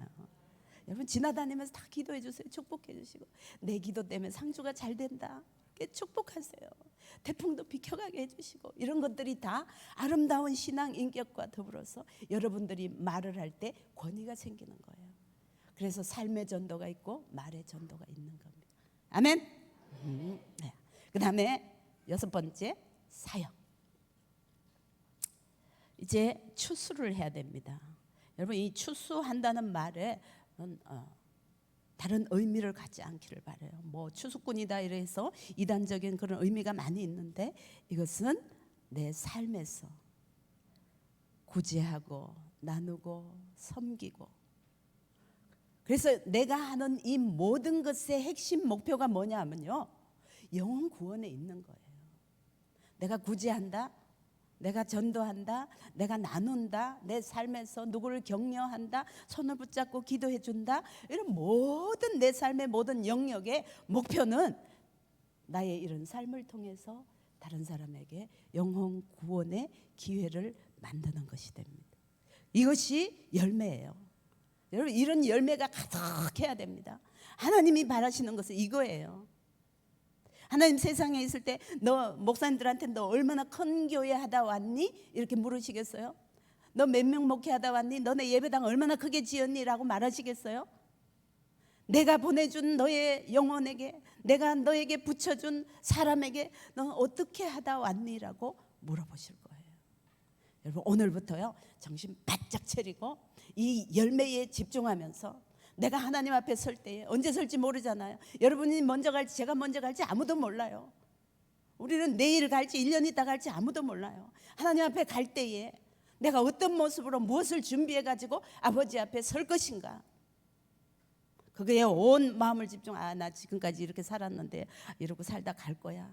여러분 지나다니면서 다 기도해 주세요. 축복해 주시고 내 기도 때문에 상주가 잘 된다, 이렇게 축복하세요. 태풍도 비켜가게 해주시고, 이런 것들이 다 아름다운 신앙 인격과 더불어서 여러분들이 말을 할 때 권위가 생기는 거예요. 그래서 삶의 전도가 있고 말의 전도가 있는 겁니다. 아멘. 네. 그 다음에 6번째 사역. 이제 추수를 해야 됩니다. 여러분 이 추수한다는 말에 다른 의미를 갖지 않기를 바라요. 뭐 추수꾼이다 이래서 이단적인 그런 의미가 많이 있는데, 이것은 내 삶에서 구제하고 나누고 섬기고, 그래서 내가 하는 이 모든 것의 핵심 목표가 뭐냐 하면요, 영혼 구원에 있는 거예요. 내가 구제한다, 내가 전도한다, 내가 나눈다, 내 삶에서 누구를 격려한다, 손을 붙잡고 기도해 준다, 이런 모든 내 삶의 모든 영역의 목표는 나의 이런 삶을 통해서 다른 사람에게 영혼 구원의 기회를 만드는 것이 됩니다. 이것이 열매예요. 여러분, 이런 열매가 가득해야 됩니다. 하나님이 바라시는 것은 이거예요. 하나님 세상에 있을 때 너 목사님들한테 너 얼마나 큰 교회 하다 왔니? 이렇게 물으시겠어요? 너 몇 명 목회하다 왔니? 너네 예배당 얼마나 크게 지었니? 라고 말하시겠어요? 내가 보내준 너의 영혼에게, 내가 너에게 붙여준 사람에게 너 어떻게 하다 왔니? 라고 물어보실 거예요. 여러분, 오늘부터요 정신 바짝 차리고 이 열매에 집중하면서 내가 하나님 앞에 설 때에, 언제 설지 모르잖아요. 여러분이 먼저 갈지 제가 먼저 갈지 아무도 몰라요. 우리는 내일 갈지 1년 있다 갈지 아무도 몰라요. 하나님 앞에 갈 때에 내가 어떤 모습으로 무엇을 준비해 가지고 아버지 앞에 설 것인가, 그거에 온 마음을 집중. 나 지금까지 이렇게 살았는데 이러고 살다 갈 거야.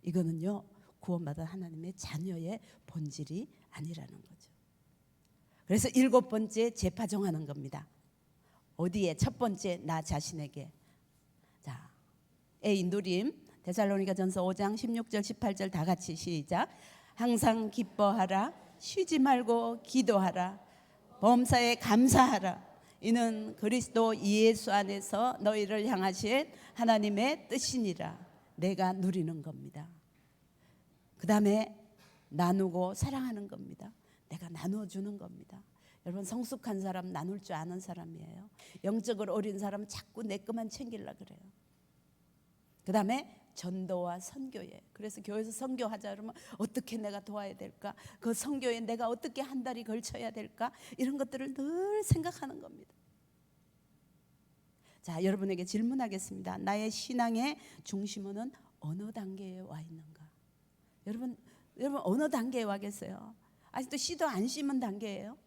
이거는요 구원받은 하나님의 자녀의 본질이 아니라는 거죠. 그래서 7번째 재파종하는 겁니다. 어디에? 첫 번째, 나 자신에게. 자, A 누림, 데살로니가전서 5장 16절 18절 다 같이 시작. 항상 기뻐하라, 쉬지 말고 기도하라, 범사에 감사하라. 이는 그리스도 예수 안에서 너희를 향하신 하나님의 뜻이니라. 내가 누리는 겁니다. 그 다음에 나누고 사랑하는 겁니다. 내가 나눠주는 겁니다. 여러분, 성숙한 사람 나눌 줄 아는 사람이에요. 영적으로 어린 사람은 자꾸 내 것만 챙기려고 그래요. 그 다음에 전도와 선교에. 그래서 교회에서 선교하자 그러면 어떻게 내가 도와야 될까, 그 선교에 내가 어떻게 한 달이 걸쳐야 될까, 이런 것들을 늘 생각하는 겁니다. 자, 여러분에게 질문하겠습니다. 나의 신앙의 중심은 어느 단계에 와 있는가? 여러분 어느 단계에 와 계세요? 아직도 씨도 안 심은 단계예요?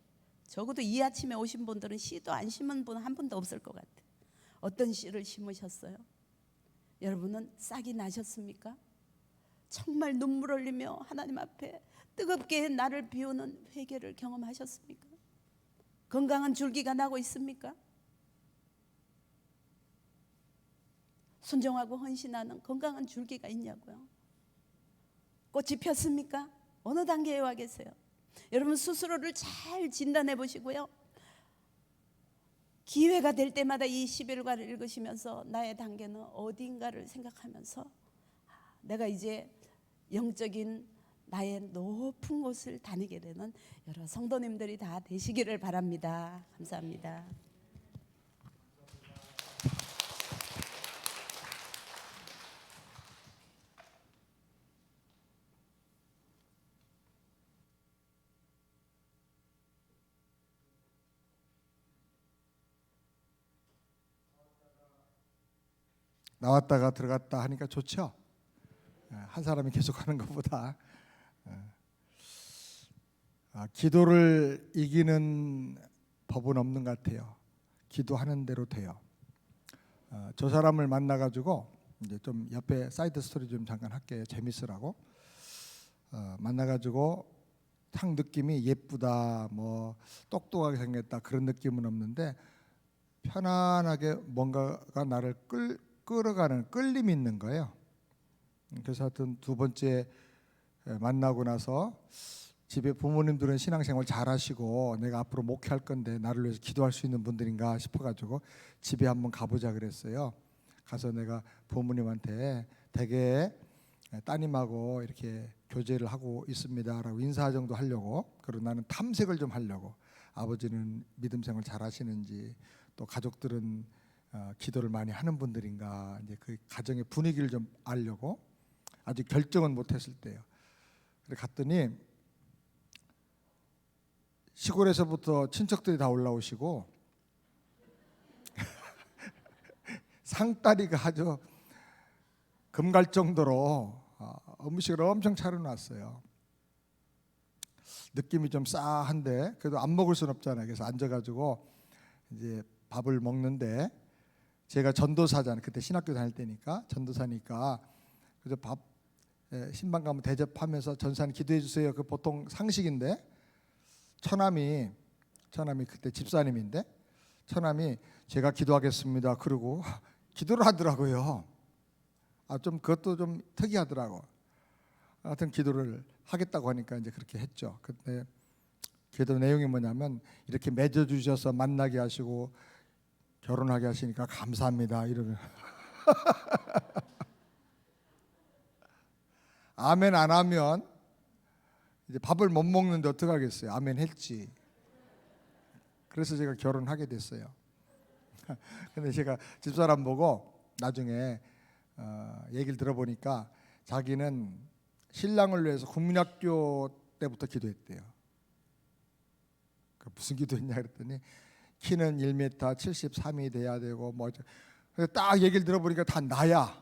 적어도 이 아침에 오신 분들은 씨도 안 심은 분 한 분도 없을 것 같아요. 어떤 씨를 심으셨어요? 여러분은 싹이 나셨습니까? 정말 눈물 흘리며 하나님 앞에 뜨겁게 나를 비우는 회개를 경험하셨습니까? 건강한 줄기가 나고 있습니까? 순종하고 헌신하는 건강한 줄기가 있냐고요? 꽃이 폈습니까? 어느 단계에 와 계세요? 여러분, 스스로를 잘 진단해 보시고요, 기회가 될 때마다 이 11과를 읽으시면서 나의 단계는 어딘가를 생각하면서 내가 이제 영적인 나의 높은 곳을 다니게 되는 여러 성도님들이 다 되시기를 바랍니다. 감사합니다. 나왔다가 들어갔다 하니까 좋죠. 한 사람이 계속 하는 것보다. 기도를 이기는 법은 없는 것 같아요. 기도하는 대로 돼요. 저 사람을 만나가지고 이제 좀 옆에 사이드 스토리 좀 잠깐 할게요. 재밌으라고. 만나가지고 탁 느낌이 예쁘다, 뭐 똑똑하게 생겼다, 그런 느낌은 없는데 편안하게 뭔가가 나를 끌어가는 끌림이 있는 거예요. 그래서 하여튼 두 번째 만나고 나서 집에 부모님들은 신앙생활 잘하시고 내가 앞으로 목회할 건데 나를 위해서 기도할 수 있는 분들인가 싶어가지고 집에 한번 가보자 그랬어요. 가서 내가 부모님한테 댁에 따님하고 이렇게 교제를 하고 있습니다라고 인사 정도 하려고, 그리고 나는 탐색을 좀 하려고, 아버지는 믿음 생활 잘하시는지, 또 가족들은 기도를 많이 하는 분들인가, 이제 그 가정의 분위기를 좀 알려고, 아직 결정은 못했을 때요. 그래 갔더니 시골에서부터 친척들이 다 올라오시고 상다리가 아주 금갈 정도로 음식을 엄청 차려놨어요. 느낌이 좀 싸한데 그래도 안 먹을 수는 없잖아요. 그래서 앉아가지고 이제 밥을 먹는데 제가 전도사잖아요. 그때 신학교 다닐 때니까 전도사니까. 그래서 신방 가면 대접하면서 전사님 기도해 주세요. 그 보통 상식인데 처남이 그때 집사님인데 처남이 제가 기도하겠습니다. 그러고 기도를 하더라고요. 좀 그것도 좀 특이하더라고. 하여튼 기도를 하겠다고 하니까 이제 그렇게 했죠. 근데 기도 내용이 뭐냐면 이렇게 맺어 주셔서 만나게 하시고 결혼하게 하시니까 감사합니다. 이러면 아멘 안 하면 이제 밥을 못 먹는데 어떡하겠어요. 아멘 했지. 그래서 제가 결혼하게 됐어요. 근데 제가 집사람 보고 나중에 얘기를 들어보니까 자기는 신랑을 위해서 국민학교 때부터 기도했대요. 무슨 기도했냐 그랬더니 키는 1m 73이 돼야 되고 뭐 딱 얘기를 들어보니까 다 나야.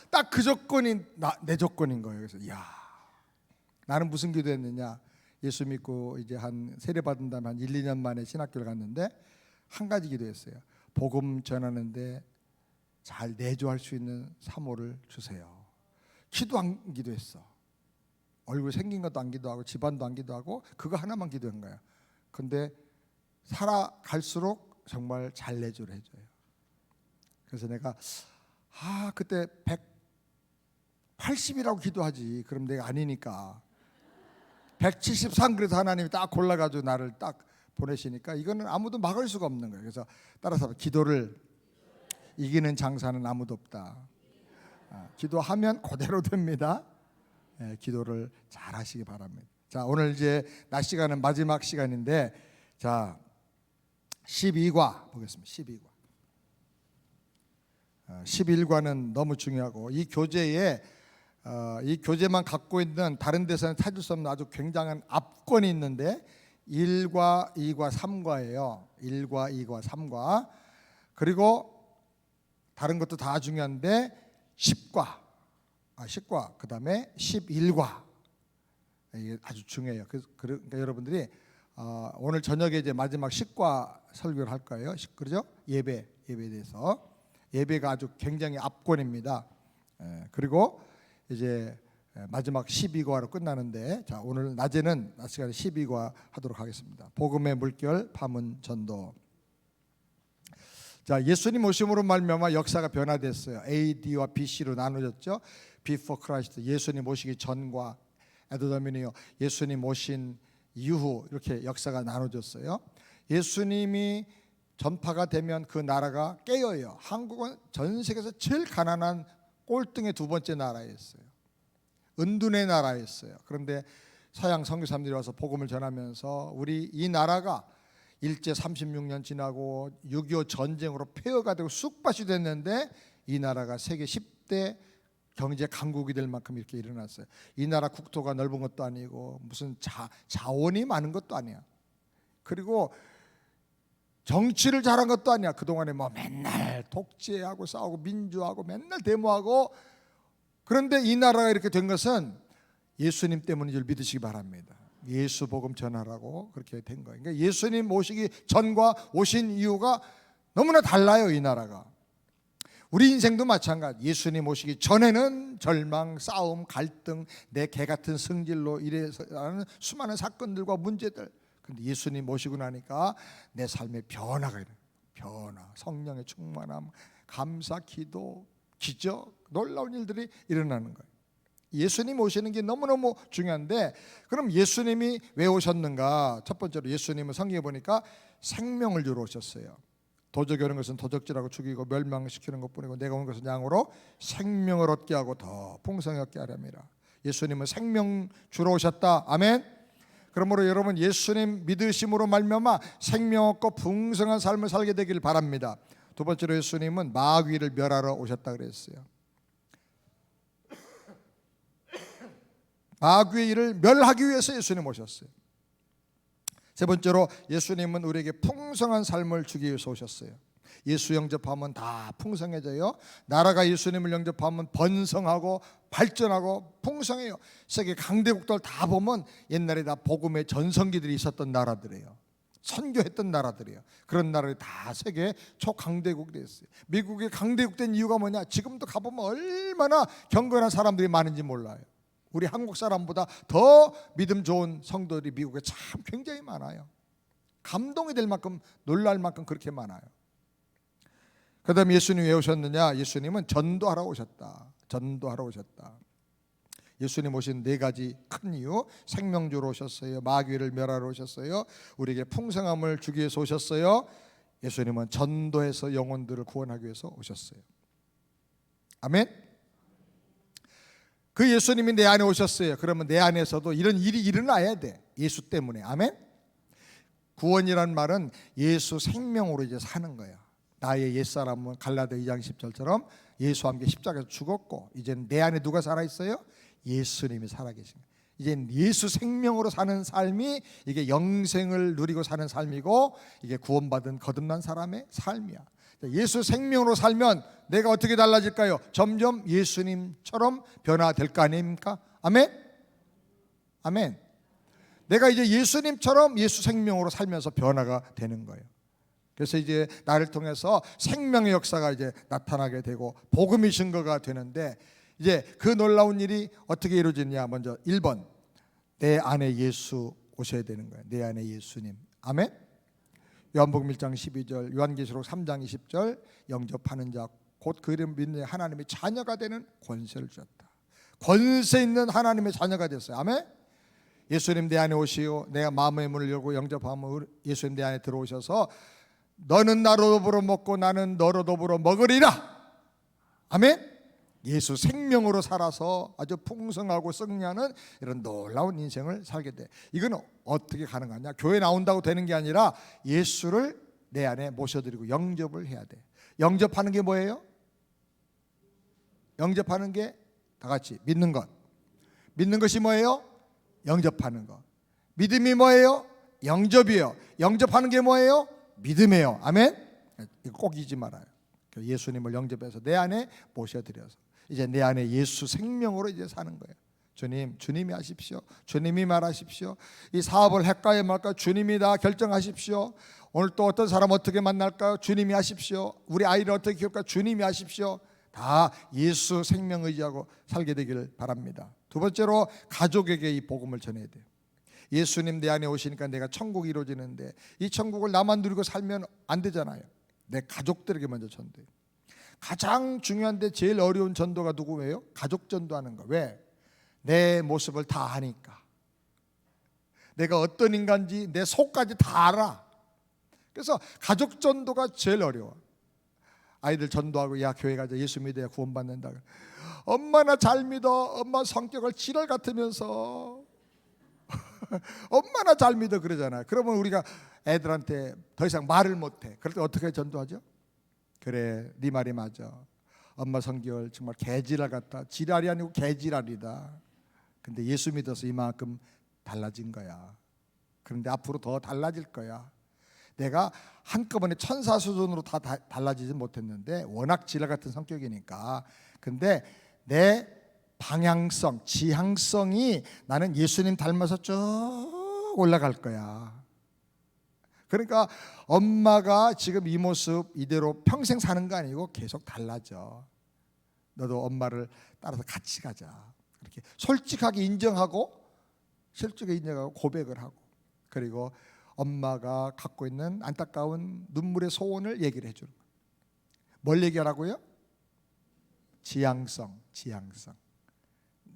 딱 그 조건이 내 조건인 거예요. 그래서 야, 나는 무슨 기도했느냐? 예수 믿고 이제 한 세례 받은 다음에 한 1, 2년 만에 신학교를 갔는데 한 가지 기도했어요. 복음 전하는데 잘 내조할 수 있는 사모를 주세요. 기도 안 기도했어. 얼굴 생긴 것도 안 기도하고 집안도 안 기도하고 그거 하나만 기도한 거야. 근데 살아갈수록 정말 잘 내조를 해줘요. 그래서 내가 그때 180이라고 기도하지. 그럼 내가 아니니까 173 그래서 하나님이 딱 골라가지고 나를 딱 보내시니까 이거는 아무도 막을 수가 없는 거예요. 그래서 따라서 기도를 이기는 장사는 아무도 없다. 기도하면 그대로 됩니다. 기도를 잘 하시기 바랍니다. 자, 오늘 이제 낮 시간은 마지막 시간인데 자 12과 보겠습니다. 12과 11과는 너무 중요하고 이 교재만 갖고 있는 다른 데서는 찾을 수 없는 아주 굉장한 압권이 있는데 1과, 2과, 3과예요. 1과, 2과, 3과. 그리고 다른 것도 다 중요한데 10과, 그다음에 11과 이게 아주 중요해요. 그러니까 여러분들이 오늘 저녁에 이제 마지막 10과 설교를 할 거예요. 그렇죠? 예배에 대해서 예배가 아주 굉장히 압권입니다. 그리고 이제 마지막 12과로 끝나는데 자 오늘 낮에는 낮 시간에 12과 하도록 하겠습니다. 복음의 물결 파문 전도. 자 예수님 오심으로 말미암아 역사가 변화됐어요. AD와 BC로 나누어졌죠. Before Christ 예수님 오시기 전과 에드더미니오 예수님 오신 이후 이렇게 역사가 나눠졌어요. 예수님이 전파가 되면 그 나라가 깨어요. 한국은 전 세계에서 제일 가난한 꼴등의 두 번째 나라였어요. 은둔의 나라였어요. 그런데 서양 선교사님들이 와서 복음을 전하면서 우리 이 나라가 일제 36년 지나고 6.25 전쟁으로 폐허가 되고 쑥밭이 됐는데 이 나라가 세계 10대 경제 강국이 될 만큼 이렇게 일어났어요. 이 나라 국토가 넓은 것도 아니고 무슨 자원이 많은 것도 아니야. 그리고 정치를 잘한 것도 아니야. 그동안에 뭐 맨날 독재하고 싸우고 민주하고 맨날 데모하고 그런데 이 나라가 이렇게 된 것은 예수님 때문인 줄 믿으시기 바랍니다. 예수 복음 전하라고 그렇게 된 거예요. 그러니까 예수님 오시기 전과 오신 이유가 너무나 달라요. 이 나라가. 우리 인생도 마찬가지. 예수님 오시기 전에는 절망, 싸움, 갈등, 내 개 같은 성질로 이래서라는 수많은 사건들과 문제들. 근데 예수님 오시고 나니까 내 삶의 변화가 일어나요. 변화, 성령의 충만함, 감사, 기도, 기적, 놀라운 일들이 일어나는 거예요. 예수님 오시는 게 너무너무 중요한데 그럼 예수님이 왜 오셨는가? 첫 번째로 예수님은 성경에 보니까 생명을 주러 오셨어요. 도적이 오는 것은 도적질하고 죽이고 멸망시키는 것뿐이고 내가 온 것은 양으로 생명을 얻게 하고 더 풍성히 얻게 하렵니다. 예수님은 생명 주러 오셨다. 아멘. 그러므로 여러분 예수님 믿으심으로 말미암아 생명 얻고 풍성한 삶을 살게 되길 바랍니다. 두 번째로 예수님은 마귀를 멸하러 오셨다 그랬어요. 마귀의 일을 멸하기 위해서 예수님 오셨어요. 세 번째로 예수님은 우리에게 풍성한 삶을 주기 위해서 오셨어요. 예수 영접하면 다 풍성해져요. 나라가 예수님을 영접하면 번성하고 발전하고 풍성해요. 세계 강대국들 다 보면 옛날에 다 복음의 전성기들이 있었던 나라들이에요. 선교했던 나라들이에요. 그런 나라들이 다 세계 초강대국이 됐어요. 미국이 강대국 된 이유가 뭐냐? 지금도 가보면 얼마나 경건한 사람들이 많은지 몰라요. 우리 한국 사람보다 더 믿음 좋은 성도들이 미국에 참 굉장히 많아요. 감동이 될 만큼, 놀랄 만큼 그렇게 많아요. 그 다음에 예수님이 왜 오셨느냐? 예수님은 전도하러 오셨다. 전도하러 오셨다. 예수님 오신 네 가지 큰 이유: 생명주로 오셨어요, 마귀를 멸하러 오셨어요, 우리에게 풍성함을 주기 위해서 오셨어요, 예수님은 전도해서 영혼들을 구원하기 위해서 오셨어요. 아멘. 그 예수님이 내 안에 오셨어요. 그러면 내 안에서도 이런 일이 일어나야 돼. 예수 때문에. 아멘. 구원이란 말은 예수 생명으로 이제 사는 거야. 나의 옛사람은 갈라디아 2장 10절처럼 예수와 함께 십자가에서 죽었고 이제는 내 안에 누가 살아있어요? 예수님이 살아계신 거예요. 이제 예수 생명으로 사는 삶이 이게 영생을 누리고 사는 삶이고, 이게 구원받은 거듭난 사람의 삶이야. 예수 생명으로 살면 내가 어떻게 달라질까요? 점점 예수님처럼 변화될 거 아닙니까? 아멘? 아멘. 내가 이제 예수님처럼 예수 생명으로 살면서 변화가 되는 거예요. 그래서 이제 나를 통해서 생명의 역사가 이제 나타나게 되고 복음의 증거가 되는데, 이제 그 놀라운 일이 어떻게 이루어지냐? 먼저 1번, 내 안에 예수 오셔야 되는 거예요. 내 안에 예수님. 아멘. 요한복음 1장 12절, 요한계시록 3장 20절, 영접하는 자 곧 그 이름 믿는 하나님의 자녀가 되는 권세를 주셨다. 권세 있는 하나님의 자녀가 됐어요. 아멘. 예수님 내 안에 오시오. 내가 마음의 문을 열고 영접하면 예수님 내 안에 들어오셔서 너는 나로 더불어 먹고 나는 너로 더불어 먹으리라. 아멘. 예수 생명으로 살아서 아주 풍성하고 승리하는 이런 놀라운 인생을 살게 돼. 이건 어떻게 가능하냐? 교회 나온다고 되는 게 아니라 예수를 내 안에 모셔드리고 영접을 해야 돼. 영접하는 게 뭐예요? 영접하는 게 다 같이 믿는 것. 믿는 것이 뭐예요? 영접하는 것. 믿음이 뭐예요? 영접이에요. 영접하는 게 뭐예요? 믿음이에요. 아멘. 이거 꼭 잊지 말아요. 예수님을 영접해서 내 안에 모셔드려서 이제 내 안에 예수 생명으로 이제 사는 거예요. 주님, 주님이 하십시오. 주님이 말하십시오. 이 사업을 할까요 말까요? 주님이 다 결정하십시오. 오늘 또 어떤 사람 어떻게 만날까요? 주님이 하십시오. 우리 아이를 어떻게 키울까요? 주님이 하십시오. 다 예수 생명 의지하고 살게 되기를 바랍니다. 두 번째로, 가족에게 이 복음을 전해야 돼요. 예수님 내 안에 오시니까 내가 천국이 이루어지는데, 이 천국을 나만 누리고 살면 안 되잖아요. 내 가족들에게 먼저 전도해요. 가장 중요한데 제일 어려운 전도가 누구예요? 가족 전도하는 거. 왜? 내 모습을 다 아니까. 내가 어떤 인간인지 내 속까지 다 알아. 그래서 가족 전도가 제일 어려워. 아이들 전도하고, 야 교회 가자, 예수 믿어야 구원받는다. 엄마 나 잘 믿어. 엄마 성격을 지랄 같으면서 엄마나 잘 믿어 그러잖아요. 그러면 우리가 애들한테 더 이상 말을 못해. 그럴 때 어떻게 전도하죠? 그래, 네 말이 맞아. 엄마 성격 정말 개지랄 같다. 지랄이 아니고 개지랄이다. 근데 예수 믿어서 이만큼 달라진 거야. 그런데 앞으로 더 달라질 거야. 내가 한꺼번에 천사 수준으로 다 달라지지 못했는데 워낙 지랄 같은 성격이니까. 근데 내 방향성, 지향성이 나는 예수님 닮아서 쭉 올라갈 거야. 그러니까 엄마가 지금 이 모습 이대로 평생 사는 거 아니고 계속 달라져. 너도 엄마를 따라서 같이 가자. 이렇게 솔직하게 인정하고, 실직에 인정하고 고백을 하고, 그리고 엄마가 갖고 있는 안타까운 눈물의 소원을 얘기를 해주는 거예요. 뭘 얘기하라고요? 지향성, 지향성.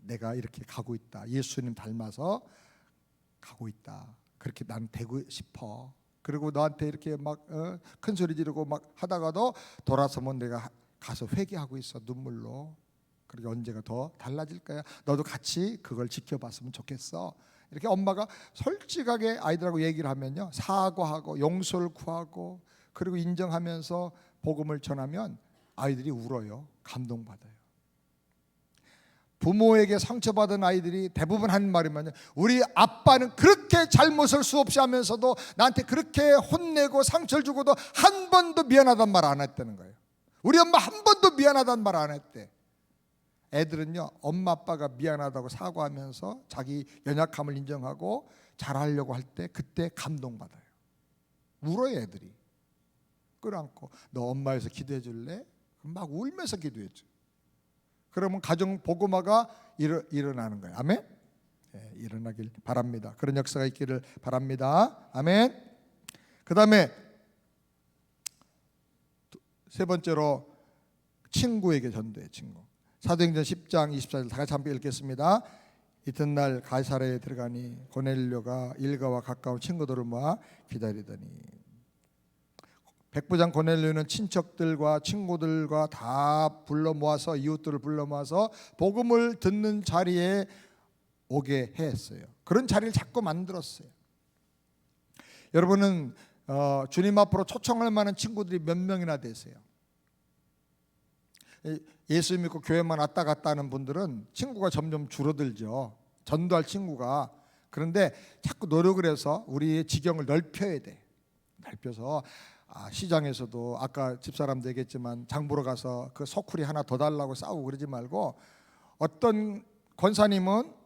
내가 이렇게 가고 있다. 예수님 닮아서 가고 있다. 그렇게 난 되고 싶어. 그리고 너한테 이렇게 막 큰 소리 지르고 막 하다가도 돌아서면 내가 가서 회개하고 있어, 눈물로. 그리고 언제가 더 달라질 거야. 너도 같이 그걸 지켜봤으면 좋겠어. 이렇게 엄마가 솔직하게 아이들하고 얘기를 하면요, 사과하고 용서를 구하고 그리고 인정하면서 복음을 전하면 아이들이 울어요. 감동받아요. 부모에게 상처받은 아이들이 대부분 하는 말이면요, 우리 아빠는 그렇게 잘못을 수없이 하면서도 나한테 그렇게 혼내고 상처를 주고도 한 번도 미안하단 말 안 했다는 거예요. 우리 엄마 한 번도 미안하단 말 안 했대. 애들은요, 엄마 아빠가 미안하다고 사과하면서 자기 연약함을 인정하고 잘하려고 할 때 그때 감동받아요. 울어요 애들이. 끌어안고 너 엄마에서 기도해 줄래? 막 울면서 기도했죠. 그러면 가정 복음화가 일어나는 거예요. 아멘. 네, 일어나길 바랍니다. 그런 역사가 있기를 바랍니다. 아멘. 그 다음에 세 번째로 친구에게 전도해. 친구. 사도행전 10장 24절 다 같이 함께 읽겠습니다. 이튿날 가이사랴에 들어가니 고넬료가 일가와 가까운 친구들을 모아 기다리더니, 백부장 고넬료는 친척들과 친구들과 다 불러 모아서, 이웃들을 불러 모아서 복음을 듣는 자리에 오게 했어요. 그런 자리를 자꾸 만들었어요. 여러분은 주님 앞으로 초청할 만한 친구들이 몇 명이나 되세요? 예수 믿고 교회만 왔다 갔다 하는 분들은 친구가 점점 줄어들죠. 전도할 친구가. 그런데 자꾸 노력을 해서 우리의 지경을 넓혀야 돼. 넓혀서 시장에서도 아까 집사람도 얘기했지만 장 보러 가서 그 소쿠리 하나 더 달라고 싸우고 그러지 말고, 어떤 권사님은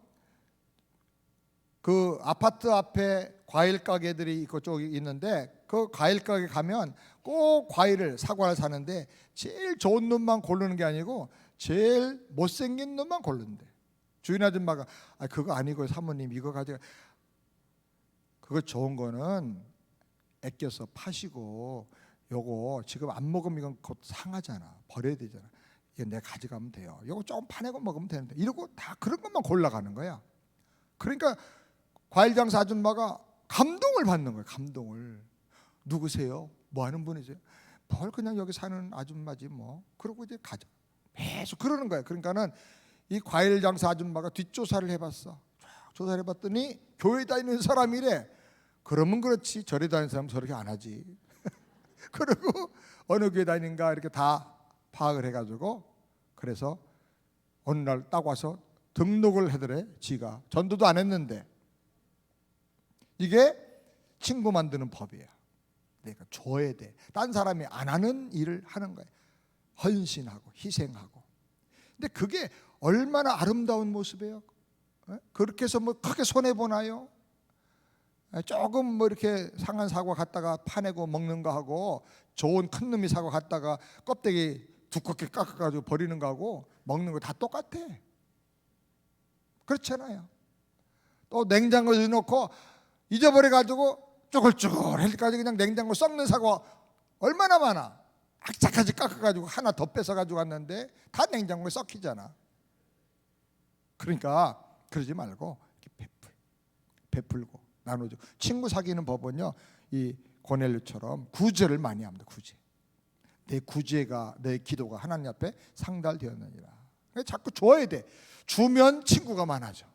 그 아파트 앞에 과일 가게들이 그쪽에 있는데 그 과일 가게 가면 꼭 과일을, 사과를 사는데 제일 좋은 놈만 고르는 게 아니고 제일 못생긴 놈만 고른대. 주인 아줌마가 그거 아니고요 사모님, 이거 가져가. 그거 좋은 거는 아껴서 파시고, 요거 지금 안 먹으면 이건 곧 상하잖아, 버려야 되잖아. 이거 내가 가져가면 돼요. 요거 조금 파내고 먹으면 되는데, 이러고 다 그런 것만 골라가는 거야. 그러니까 과일 장사 아줌마가 감동을 받는 거예요. 감동을. 누구세요? 뭐 하는 분이세요? 뭘 그냥 여기 사는 아줌마지 뭐. 그러고 이제 가자. 계속 그러는 거예요. 그러니까는 이 과일 장사 아줌마가 뒷조사를 해봤어. 조사를 해봤더니 교회 다니는 사람이래. 그러면 그렇지, 절에 다니는 사람은 저렇게 안 하지. 그리고 어느 교회 다니는가 이렇게 다 파악을 해가지고, 그래서 어느 날 딱 와서 등록을 하더래. 지가 전도도 안 했는데. 이게 친구 만드는 법이에요. 내가 줘야 돼. 딴 사람이 안 하는 일을 하는 거예요. 헌신하고 희생하고. 근데 그게 얼마나 아름다운 모습이에요. 그렇게 해서 뭐 크게 손해 보나요? 조금 뭐 이렇게 상한 사과 갖다가 파내고 먹는 거 하고, 좋은 큰 놈이 사과 갖다가 껍데기 두껍게 깎아가지고 버리는 거하고 먹는 거 다 똑같아. 그렇잖아요. 또 냉장고에 넣고 잊어버려가지고 쭈글쭈글해까지 그냥 냉장고 썩는 사과 얼마나 많아. 악착같이 깎아가지고 하나 더 뺏어가지고 왔는데 다 냉장고에 썩히잖아. 그러니까 그러지 말고 이렇게 베풀고 나누죠. 친구 사귀는 법은요, 이 고넬료처럼 구제를 많이 합니다. 구제. 내 구제가, 내 기도가 하나님 앞에 상달되었느니라. 자꾸 줘야 돼. 주면 친구가 많아져.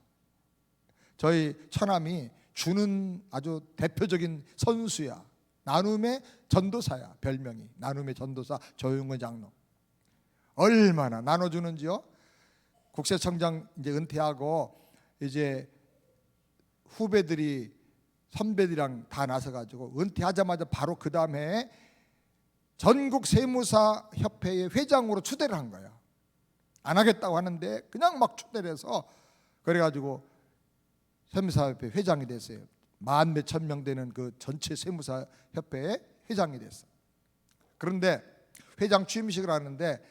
저희 처남이 주는 아주 대표적인 선수야. 나눔의 전도사야. 별명이 나눔의 전도사 조용근 장로. 얼마나 나눠주는지요. 국세청장 이제 은퇴하고 이제 후배들이 선배들이랑 다 나서가지고 은퇴하자마자 바로 그 다음에 전국 세무사 협회의 회장으로 추대를 한 거야. 안 하겠다고 하는데 그냥 막 추대를 해서, 그래가지고 세무사협회 회장이 됐어요. 만 몇천 명 되는 그 전체 세무사협회의 회장이 됐어. 그런데 회장 취임식을 하는데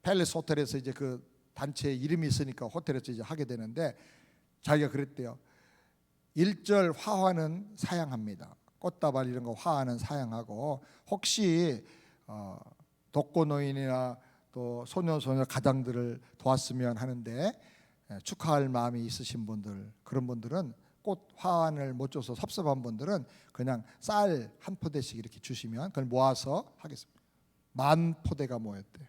팰리스 호텔에서 이제 그 단체 이름이 있으니까 호텔에서 이제 하게 되는데, 자기가 그랬대요. 1절 화환은 사양합니다. 꽃다발 이런 거 화환은 사양하고, 혹시 독거노인이나 또 소녀소녀 가장들을 도왔으면 하는데 축하할 마음이 있으신 분들, 그런 분들은 꽃 화환을 못 줘서 섭섭한 분들은 그냥 쌀 한 포대씩 이렇게 주시면 그걸 모아서 하겠습니다. 10,000포대가 모였대요.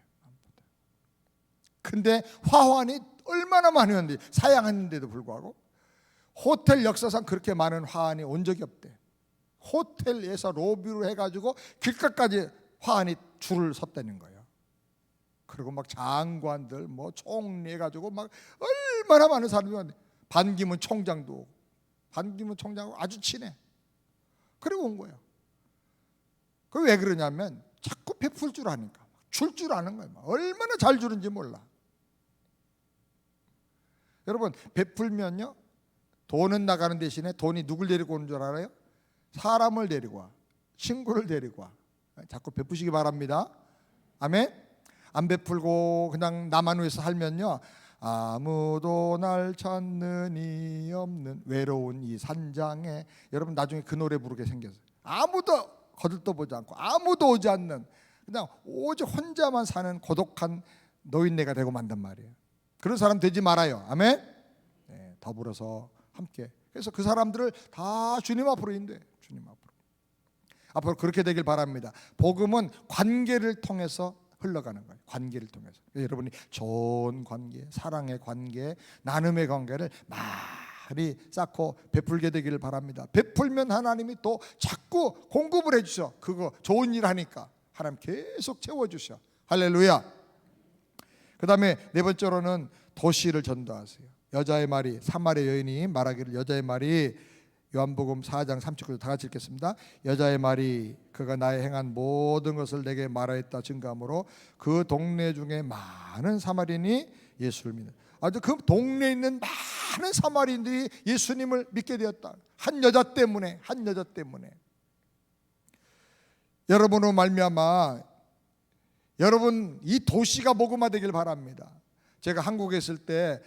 근데 화환이 얼마나 많았는데, 사양했는데도 불구하고 호텔 역사상 그렇게 많은 화환이 온 적이 없대. 호텔에서 로비로 해가지고 길가까지 화환이 줄을 섰다는 거예요. 그리고 막 장관들 뭐 총리 해가지고 막 얼마나 많은 사람들이, 반기문 총장도, 반기문 총장하고 아주 친해. 그리고 온 거예요. 그 왜 그러냐면 자꾸 베풀 줄 아니까, 줄 줄 아는 거예요. 얼마나 잘 주는지 몰라. 여러분, 베풀면요, 돈은 나가는 대신에 돈이 누굴 데리고 오는 줄 알아요? 사람을 데리고 와. 친구를 데리고 와. 자꾸 베푸시기 바랍니다. 아멘. 안 베풀고 그냥 나만 위해서 살면요, 아무도 날 찾는 이 없는 외로운 이 산장에, 여러분 나중에 그 노래 부르게 생겼어요. 아무도 거들떠보지 않고 아무도 오지 않는, 그냥 오직 혼자만 사는 고독한 노인네가 되고 만단 말이에요. 그런 사람 되지 말아요. 아멘. 네, 더불어서 함께. 그래서 그 사람들을 다 주님 앞으로 인도해. 주님 앞으로 그렇게 되길 바랍니다. 복음은 관계를 통해서 흘러가는 거예요. 관계를 통해서. 여러분이 좋은 관계, 사랑의 관계, 나눔의 관계를 많이 쌓고 베풀게 되기를 바랍니다. 베풀면 하나님이 또 자꾸 공급을 해주셔. 그거 좋은 일 하니까 하나님 계속 채워주셔. 할렐루야. 그 다음에 네 번째로는 도시를 전도하세요. 여자의 말이, 사마리아 여인이 말하기를, 여자의 말이, 요한복음 4장 39절 다 같이 읽겠습니다. 여자의 말이 그가 나의 행한 모든 것을 내게 말하였다 증거하므로 그 동네 중에 많은 사마리인이 예수를 믿는, 아주 그 동네에 있는 많은 사마리인들이 예수님을 믿게 되었다. 한 여자 때문에, 한 여자 때문에. 여러분으로 말미암아 여러분 이 도시가 복음화되길 바랍니다. 제가 한국에 있을 때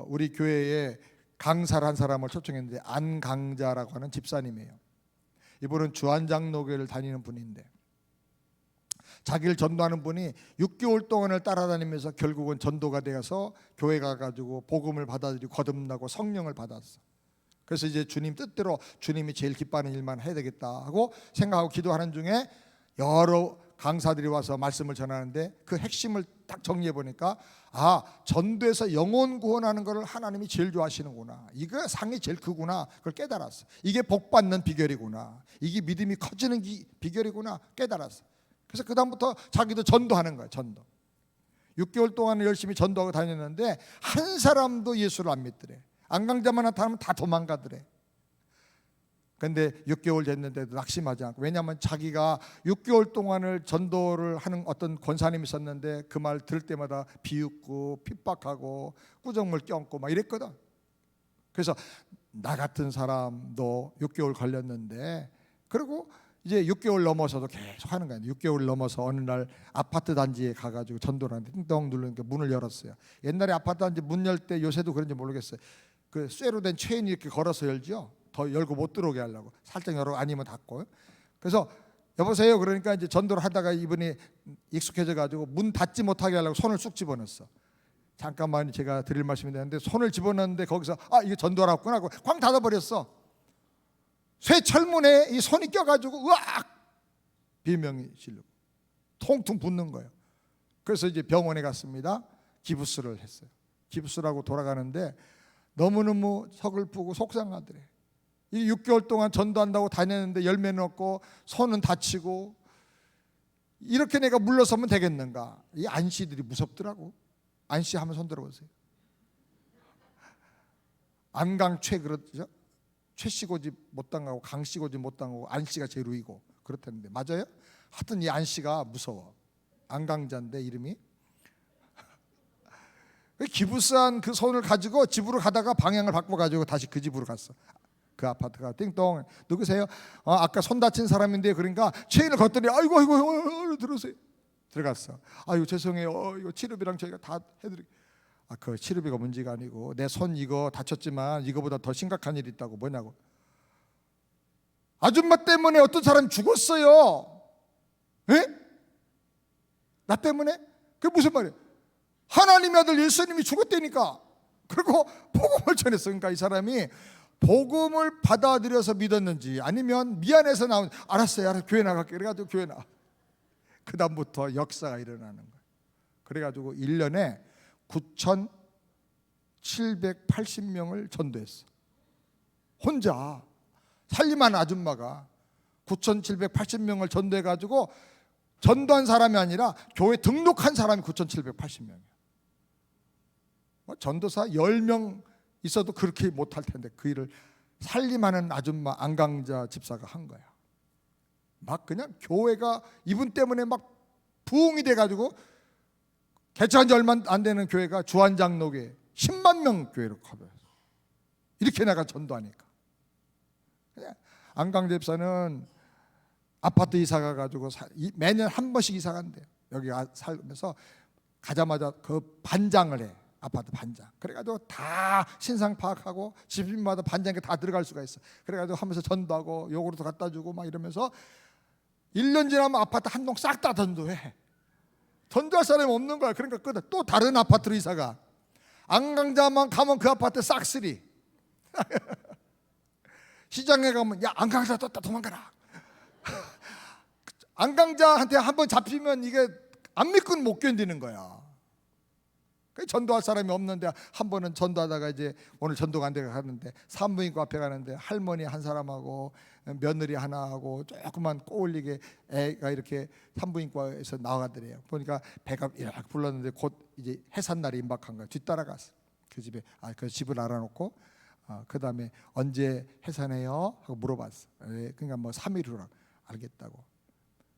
우리 교회에 강사를 한 사람을 초청했는데, 안강자라고 하는 집사님이에요. 이분은 주안장로교회를 다니는 분인데 자기를 전도하는 분이 6개월 동안을 따라다니면서 결국은 전도가 되어서 교회 가가지고 복음을 받아들이고 거듭나고 성령을 받았어. 그래서 이제 주님 뜻대로 주님이 제일 기뻐하는 일만 해야 되겠다 하고 생각하고 기도하는 중에 여러 강사들이 와서 말씀을 전하는데 그 핵심을 딱 정리해 보니까, 전도에서 영혼 구원하는 것을 하나님이 제일 좋아하시는구나, 이거 상이 제일 크구나, 그걸 깨달았어. 이게 복 받는 비결이구나, 이게 믿음이 커지는 비결이구나 깨달았어. 그래서 그 다음부터 자기도 전도하는 거야. 전도 6개월 동안 열심히 전도하고 다녔는데 한 사람도 예수를 안 믿더래. 안강자만 나타나면 다 도망가더래. 근데 6개월 됐는데도 낙심하지 않고, 왜냐하면 자기가 6개월 동안을 전도를 하는 어떤 권사님이 있었는데 그 말 들을 때마다 비웃고 핍박하고 꾸정물 껴안고 막 이랬거든. 그래서 나 같은 사람도 6개월 걸렸는데, 그리고 이제 6개월 넘어서도 계속 하는 거예요. 6개월 넘어서 어느 날 아파트 단지에 가가지고 전도를 하는데 띵동 누르니까 문을 열었어요. 옛날에 아파트 단지 문 열 때, 요새도 그런지 모르겠어요, 그 쇠로 된 체인이 이렇게 걸어서 열죠. 더 열고 못 들어오게 하려고 살짝 열어, 아니면 닫고. 그래서 여보세요 그러니까 이제 전도를 하다가 이분이 익숙해져 가지고 문 닫지 못하게 하려고 손을 쑥 집어넣었어. 잠깐만 제가 드릴 말씀이 되는데, 손을 집어넣는데 거기서 이게 전도라구나 하고 쾅 닫아버렸어. 쇠 철문에 이 손이 껴가지고 으악 비명이 지르고 통통 붓는 거예요. 그래서 이제 병원에 갔습니다. 기부스를 했어요. 기부스라고 돌아가는데 너무너무 서글프고 속상하더래. 이 6개월 동안 전도한다고 다녔는데 열매는 없고 손은 다치고, 이렇게 내가 물러서면 되겠는가. 이 안씨들이 무섭더라고. 안씨 하면 손 들어보세요. 안강최 그렇죠? 최씨 고집 못 당하고 강씨 고집 못 당하고 안씨가 제일 위고 그렇다는데 맞아요? 하여튼 이 안씨가 무서워. 안강자인데 이름이. 기부스한 그 손을 가지고 집으로 가다가 방향을 바꿔가지고 다시 그 집으로 갔어. 그 아파트가 띵동, 누구세요? 아까 손 다친 사람인데, 그러니까 체인을 걷더니 아이고 들어오세요. 들어갔어. 아유 죄송해요. 이거 치료비랑 저희가 다 해드릴게요. 그 치료비가 문제가 아니고 내 손 이거 다쳤지만 이거보다 더 심각한 일이 있다고. 뭐냐고. 아줌마 때문에 어떤 사람이 죽었어요. 에? 나 때문에? 그게 무슨 말이에요? 하나님의 아들 예수님이 죽었다니까. 그리고 복음을 전했어. 그러니까 이 사람이 복음을 받아들여서 믿었는지 아니면 미안해서 나온, 알았어요 교회 나갈게 그래가지고 교회 나와. 그 다음부터 역사가 일어나는 거예요. 그래가지고 1년에 9,780명을 전도했어. 혼자 살림하는 아줌마가 9,780명을 전도해가지고, 전도한 사람이 아니라 교회 등록한 사람이 9,780명이야. 전도사 10명 있어도 그렇게 못할 텐데 그 일을 살림하는 아줌마 안강자 집사가 한 거야. 막 그냥 교회가 이분 때문에 막 부흥이 돼가지고 개최한 지 얼마 안 되는 교회가 주안장로교회 10만 명 교회로 커버렸어. 이렇게 내가 전도하니까. 안강자 집사는 아파트 이사 가가지고 매년 한 번씩 이사 간대요. 여기 살면서 가자마자 그 반장을 해. 아파트 반장. 그래가지고 다 신상 파악하고 집집마다 반장이 다 들어갈 수가 있어. 그래가지고 하면서 전도하고 요구르트 갖다 주고 막 이러면서 1년 지나면 아파트 한 동 싹 다 전도해. 전도할 사람이 없는 거야. 그러니까 또 다른 아파트로 이사가. 안강자만 가면 그 아파트 싹쓸이. 시장에 가면 야 안강자 떴다 도망가라. 안강자한테 한번 잡히면 이게 안 믿고는 못 견디는 거야. 전도할 사람이 없는데 한 번은 전도하다가 이제 오늘 전도가 안 되고 가는데 산부인과 앞에 가는데 할머니 한 사람하고 며느리 하나하고 조그만 꼬울리게 애가 이렇게 산부인과에서 나와가더래요. 보니까 배가 이렇게 불렀는데 곧 이제 해산날이 임박한 거야. 뒤따라갔어. 그 집에 그 집을 알아놓고 그 다음에 언제 해산해요? 하고 물어봤어. 그러니까 뭐 3일 후라 알겠다고.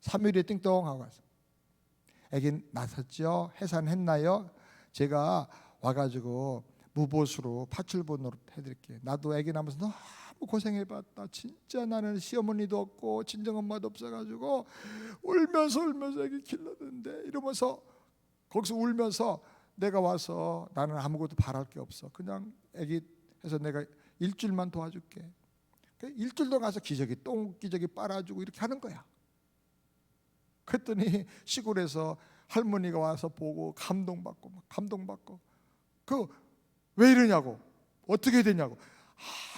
3일에 띵동하고 왔어. 애기 낳았죠? 해산했나요? 제가 와가지고 무보수로 파출부 노릇 해드릴게. 나도 애기 낳으면서 너무 고생해봤다. 진짜 나는 시어머니도 없고 친정엄마도 없어가지고 울면서 애기 길렀는데 이러면서 거기서 울면서 내가 와서 나는 아무것도 바랄 게 없어. 그냥 애기 해서 내가 일주일만 도와줄게. 일주일도 가서 기저귀 똥기저귀 빨아주고 이렇게 하는 거야. 그랬더니 시골에서 할머니가 와서 보고 감동받고 그 왜 이러냐고 어떻게 되냐고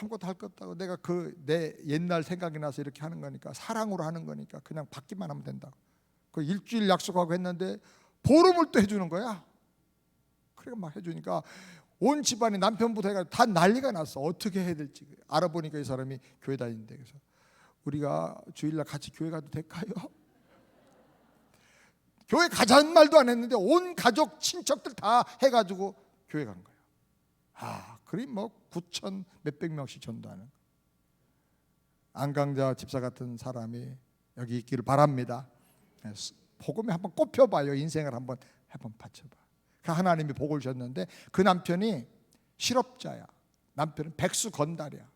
아무것도 할 것 없다고 내가 내 옛날 생각이 나서 이렇게 하는 거니까 사랑으로 하는 거니까 그냥 받기만 하면 된다고. 그 일주일 약속하고 했는데 보름을 또 해주는 거야. 그래 막 해주니까 온 집안이 남편부터 해가지고 다 난리가 났어. 어떻게 해야 될지 알아보니까 이 사람이 교회 다니는데 그래서 우리가 주일날 같이 교회 가도 될까요? 교회 가자는 말도 안 했는데 온 가족 친척들 다 해가지고 교회 간 거예요. 그리 뭐 9천 몇백 명씩 전도하는 안강자 집사 같은 사람이 여기 있기를 바랍니다. 복음에 한번 꼽혀봐요. 인생을 한번 바쳐봐. 하나님이 복을 줬는데 그 남편이 실업자야. 남편은 백수 건달이야.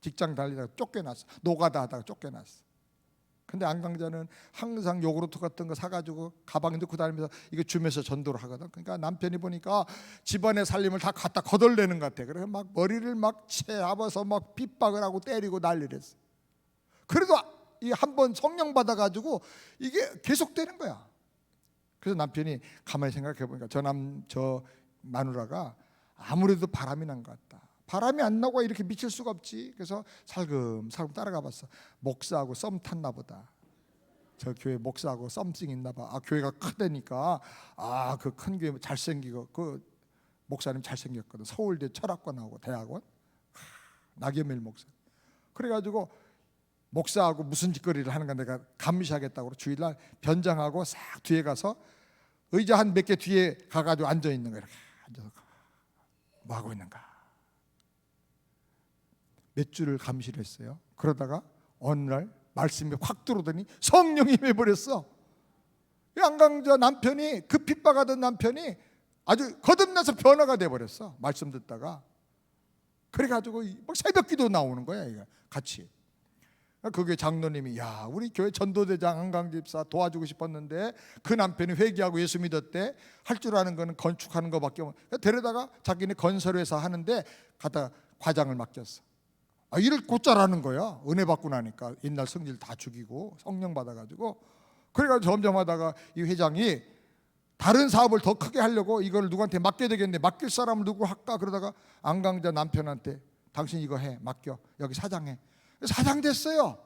직장 달리다가 쫓겨났어. 노가다 하다가 쫓겨났어. 근데 안강자는 항상 요구르트 같은 거 사가지고 가방에 넣고 다니면서 이거 주면서 전도를 하거든. 그러니까 남편이 보니까 집안의 살림을 다 갖다 거덜내는 것 같아. 그래서 막 머리를 막 채잡아서 막 핍박을 하고 때리고 난리를 했어. 그래도 이 한 번 성령 받아가지고 이게 계속되는 거야. 그래서 남편이 가만히 생각해 보니까 저 마누라가 아무래도 바람이 난 것 같다. 바람이 안 나고 이렇게 미칠 수가 없지. 그래서 살금살금 따라가 봤어. 목사하고 썸 탔나 보다. 저 교회 목사하고 썸씽 있나 봐. 교회가 크다니까 그 큰 교회 잘생기고 그 목사님 잘생겼거든. 서울대 철학과 나오고 대학원 나겸일 목사. 그래가지고 목사하고 무슨 짓거리를 하는가 내가 감시하겠다고 주일날 변장하고 싹 뒤에 가서 의자 한 몇 개 뒤에 가가지고 앉아 있는 거야. 이렇게 앉아서 뭐 하고 있는가. 몇 주를 감시를 했어요. 그러다가 어느 날 말씀이 확 들어오더니 성령이 임해버렸어. 안강자 남편이 그 핍박하던 남편이 아주 거듭나서 변화가 돼버렸어. 말씀 듣다가. 그래가지고 막 새벽기도 나오는 거야. 이거 같이. 그게 장로님이 우리 교회 전도대장 안강집사 도와주고 싶었는데 그 남편이 회개하고 예수 믿었대. 할 줄 아는 거는 건축하는 거밖에 없어. 데려다가 자기네 건설회사 하는데 가다 과장을 맡겼어. 일을 곧잘 하는 거야. 은혜 받고 나니까 옛날 성질 다 죽이고 성령 받아가지고. 그래가지고 점점 하다가 이 회장이 다른 사업을 더 크게 하려고 이걸 누구한테 맡겨야 되겠는데 맡길 사람을 누구 할까 그러다가 안강자 남편한테 당신 이거 해 맡겨 여기 사장해. 사장 됐어요.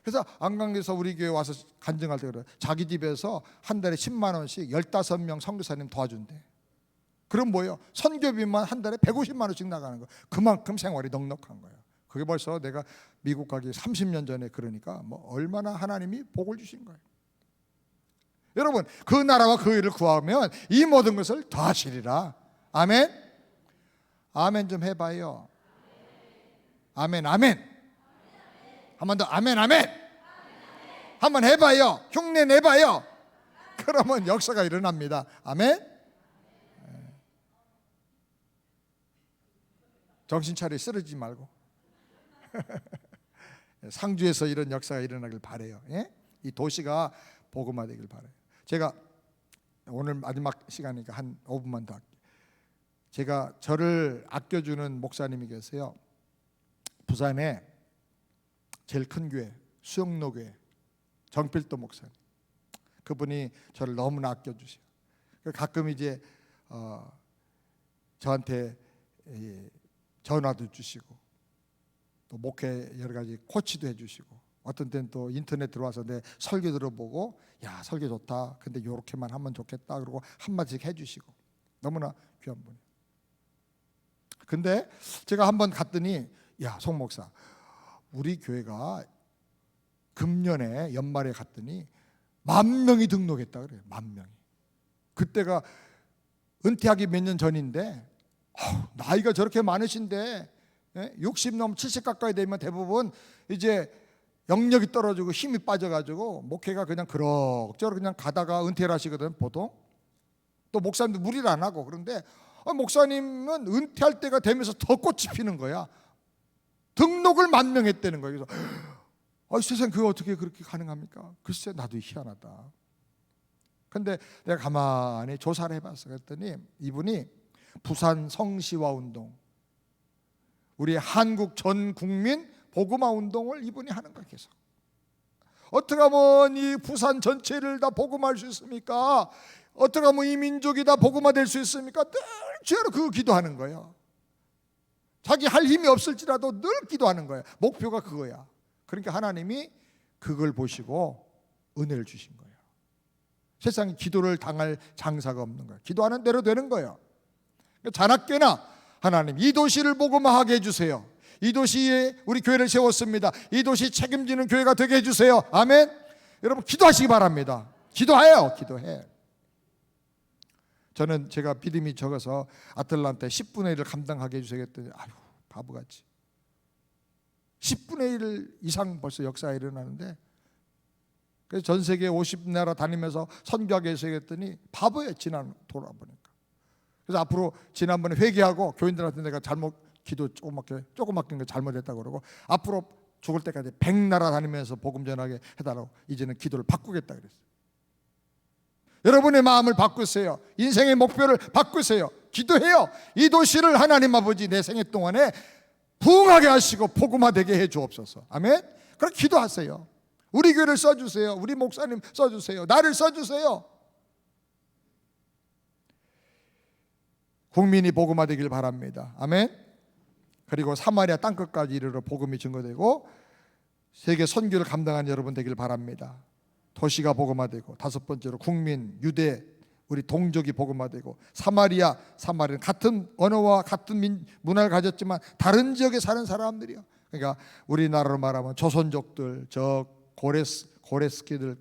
그래서 안강에서 우리 교회 와서 간증할 때 그래. 자기 집에서 한 달에 10만 원씩 15명 선교사님 도와준대. 그럼 뭐예요? 선교비만 한 달에 150만 원씩 나가는 거. 그만큼 생활이 넉넉한 거예요. 그게 벌써 내가 미국 가기 30년 전에 그러니까 뭐 얼마나 하나님이 복을 주신 거예요. 여러분 그 나라와 그 일을 구하면 이 모든 것을 더하시리라. 아멘. 아멘 좀 해봐요. 아멘 아멘. 한 번 더 아멘 아멘. 한번 해봐요. 흉내 내봐요. 그러면 역사가 일어납니다. 아멘. 정신 차려 쓰러지지 말고. 상주에서 이런 역사가 일어나길 바라요. 예? 이 도시가 복음화되길 바라요. 제가 오늘 마지막 시간이니까 한 5분만 더 할게요. 제가 저를 아껴주는 목사님이 계세요. 부산에 제일 큰 교회 수영로교회 정필도 목사님. 그분이 저를 너무나 아껴주세요. 가끔 이제 저한테 전화도 주시고 또 목회 여러 가지 코치도 해주시고 어떤 때는 또 인터넷 들어와서 내 설교 들어보고 야 설교 좋다 근데 요렇게만 하면 좋겠다 그러고 한마디씩 해주시고 너무나 귀한 분이에요. 근데 제가 한번 갔더니 야 송 목사 우리 교회가 금년에 연말에 갔더니 10,000명이 등록했다 그래요. 10,000명이. 그때가 은퇴하기 몇 년 전인데 나이가 저렇게 많으신데 60 넘 70 가까이 되면 대부분 이제 영력이 떨어지고 힘이 빠져가지고 목회가 그냥 그럭저럭 그냥 가다가 은퇴를 하시거든 보통. 또 목사님도 무리를 안 하고. 그런데 목사님은 은퇴할 때가 되면서 더 꽃이 피는 거야. 등록을 10,000명 했다는 거예요. 그래서 세상 그게 어떻게 그렇게 가능합니까? 글쎄 나도 희한하다. 근데 내가 가만히 조사를 해봤어. 그랬더니 이분이 부산 성시화 운동, 우리 한국 전 국민 복음화 운동을 이분이 하는 거야 계속. 어떻게 하면 이 부산 전체를 다 복음화할 수 있습니까? 어떻게 하면 이 민족이 다 복음화될 수 있습니까? 늘 죄로 그거 기도하는 거예요. 자기 할 힘이 없을지라도 늘 기도하는 거예요. 목표가 그거야. 그러니까 하나님이 그걸 보시고 은혜를 주신 거예요. 세상에 기도를 당할 장사가 없는 거예요. 기도하는 대로 되는 거예요. 자나깨나 하나님 이 도시를 복음화하게 해주세요. 이 도시에 우리 교회를 세웠습니다. 이 도시 책임지는 교회가 되게 해주세요. 아멘. 여러분 기도하시기 바랍니다. 기도해요. 기도해. 저는 제가 믿음이 적어서 아틀란타에 10분의 1을 감당하게 해주세요 했더니 아유 바보같이 10분의 1 이상 벌써 역사가 일어나는데 그래서 전 세계 50나라 다니면서 선교하게 해서 했더니 바보예요. 지난 돌아보니까. 그래서 앞으로 지난번에 회개하고 교인들한테 내가 잘못 기도 조그맣게 거 잘못했다고 그러고 앞으로 죽을 때까지 100나라 다니면서 복음 전하게 해달라고 이제는 기도를 바꾸겠다 그랬어요. 여러분의 마음을 바꾸세요. 인생의 목표를 바꾸세요. 기도해요. 이 도시를 하나님 아버지 내 생애 동안에 부흥하게 하시고 복음화되게 해 주옵소서. 아멘. 그럼 기도하세요. 우리 교회를 써주세요. 우리 목사님 써주세요. 나를 써주세요. 국민이 복음화되길 바랍니다. 아멘. 그리고 사마리아 땅끝까지 이르러 복음이 증거되고 세계 선교를 감당한 여러분 되길 바랍니다. 도시가 복음화되고 다섯 번째로 국민 유대 우리 동족이 복음화되고 사마리아는 같은 언어와 같은 문화를 가졌지만 다른 지역에 사는 사람들이요. 그러니까 우리나라로 말하면 조선족들, 저 고레스키들,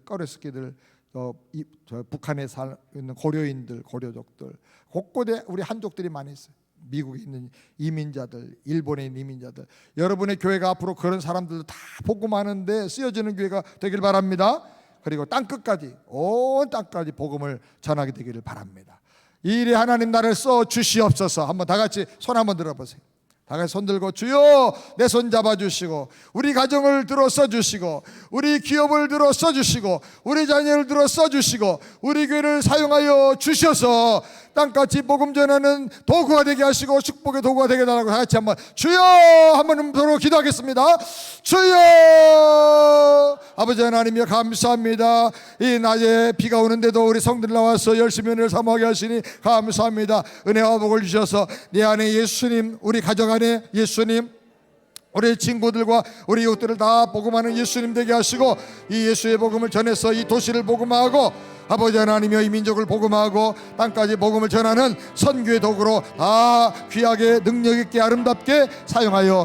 저 북한에 있는 고려인들, 고려족들, 곳곳에 우리 한족들이 많이 있어요. 미국에 있는 이민자들, 일본에 있는 이민자들. 여러분의 교회가 앞으로 그런 사람들도 다 복음하는데 쓰여지는 교회가 되길 바랍니다. 그리고 땅끝까지 온 땅까지 복음을 전하게 되기를 바랍니다. 이 일에 하나님 나를 써 주시옵소서. 한번 다 같이 손 한번 들어보세요. 다 같이 손 들고 주여 내 손 잡아주시고 우리 가정을 들어 써주시고 우리 기업을 들어 써주시고 우리 자녀를 들어 써주시고 우리 교회를 사용하여 주셔서 땅같이 복음 전하는 도구가 되게 하시고 축복의 도구가 되게 달라고 다 같이 한번 주여 한번 서로 기도하겠습니다. 주여 아버지 하나님이여 감사합니다. 이 낮에 비가 오는데도 우리 성들 나와서 열심히 은혜를 사모하게 하시니 감사합니다. 은혜와 복을 주셔서 내 안에 예수님 우리 가정 안에 예수님 우리 친구들과 우리 이웃들을 다 복음하는 예수님 되게 하시고 이 예수의 복음을 전해서 이 도시를 복음하고 아버지 하나님이여 이 민족을 복음하고 땅까지 복음을 전하는 선교의 도구로 다 귀하게 능력 있게 아름답게 사용하여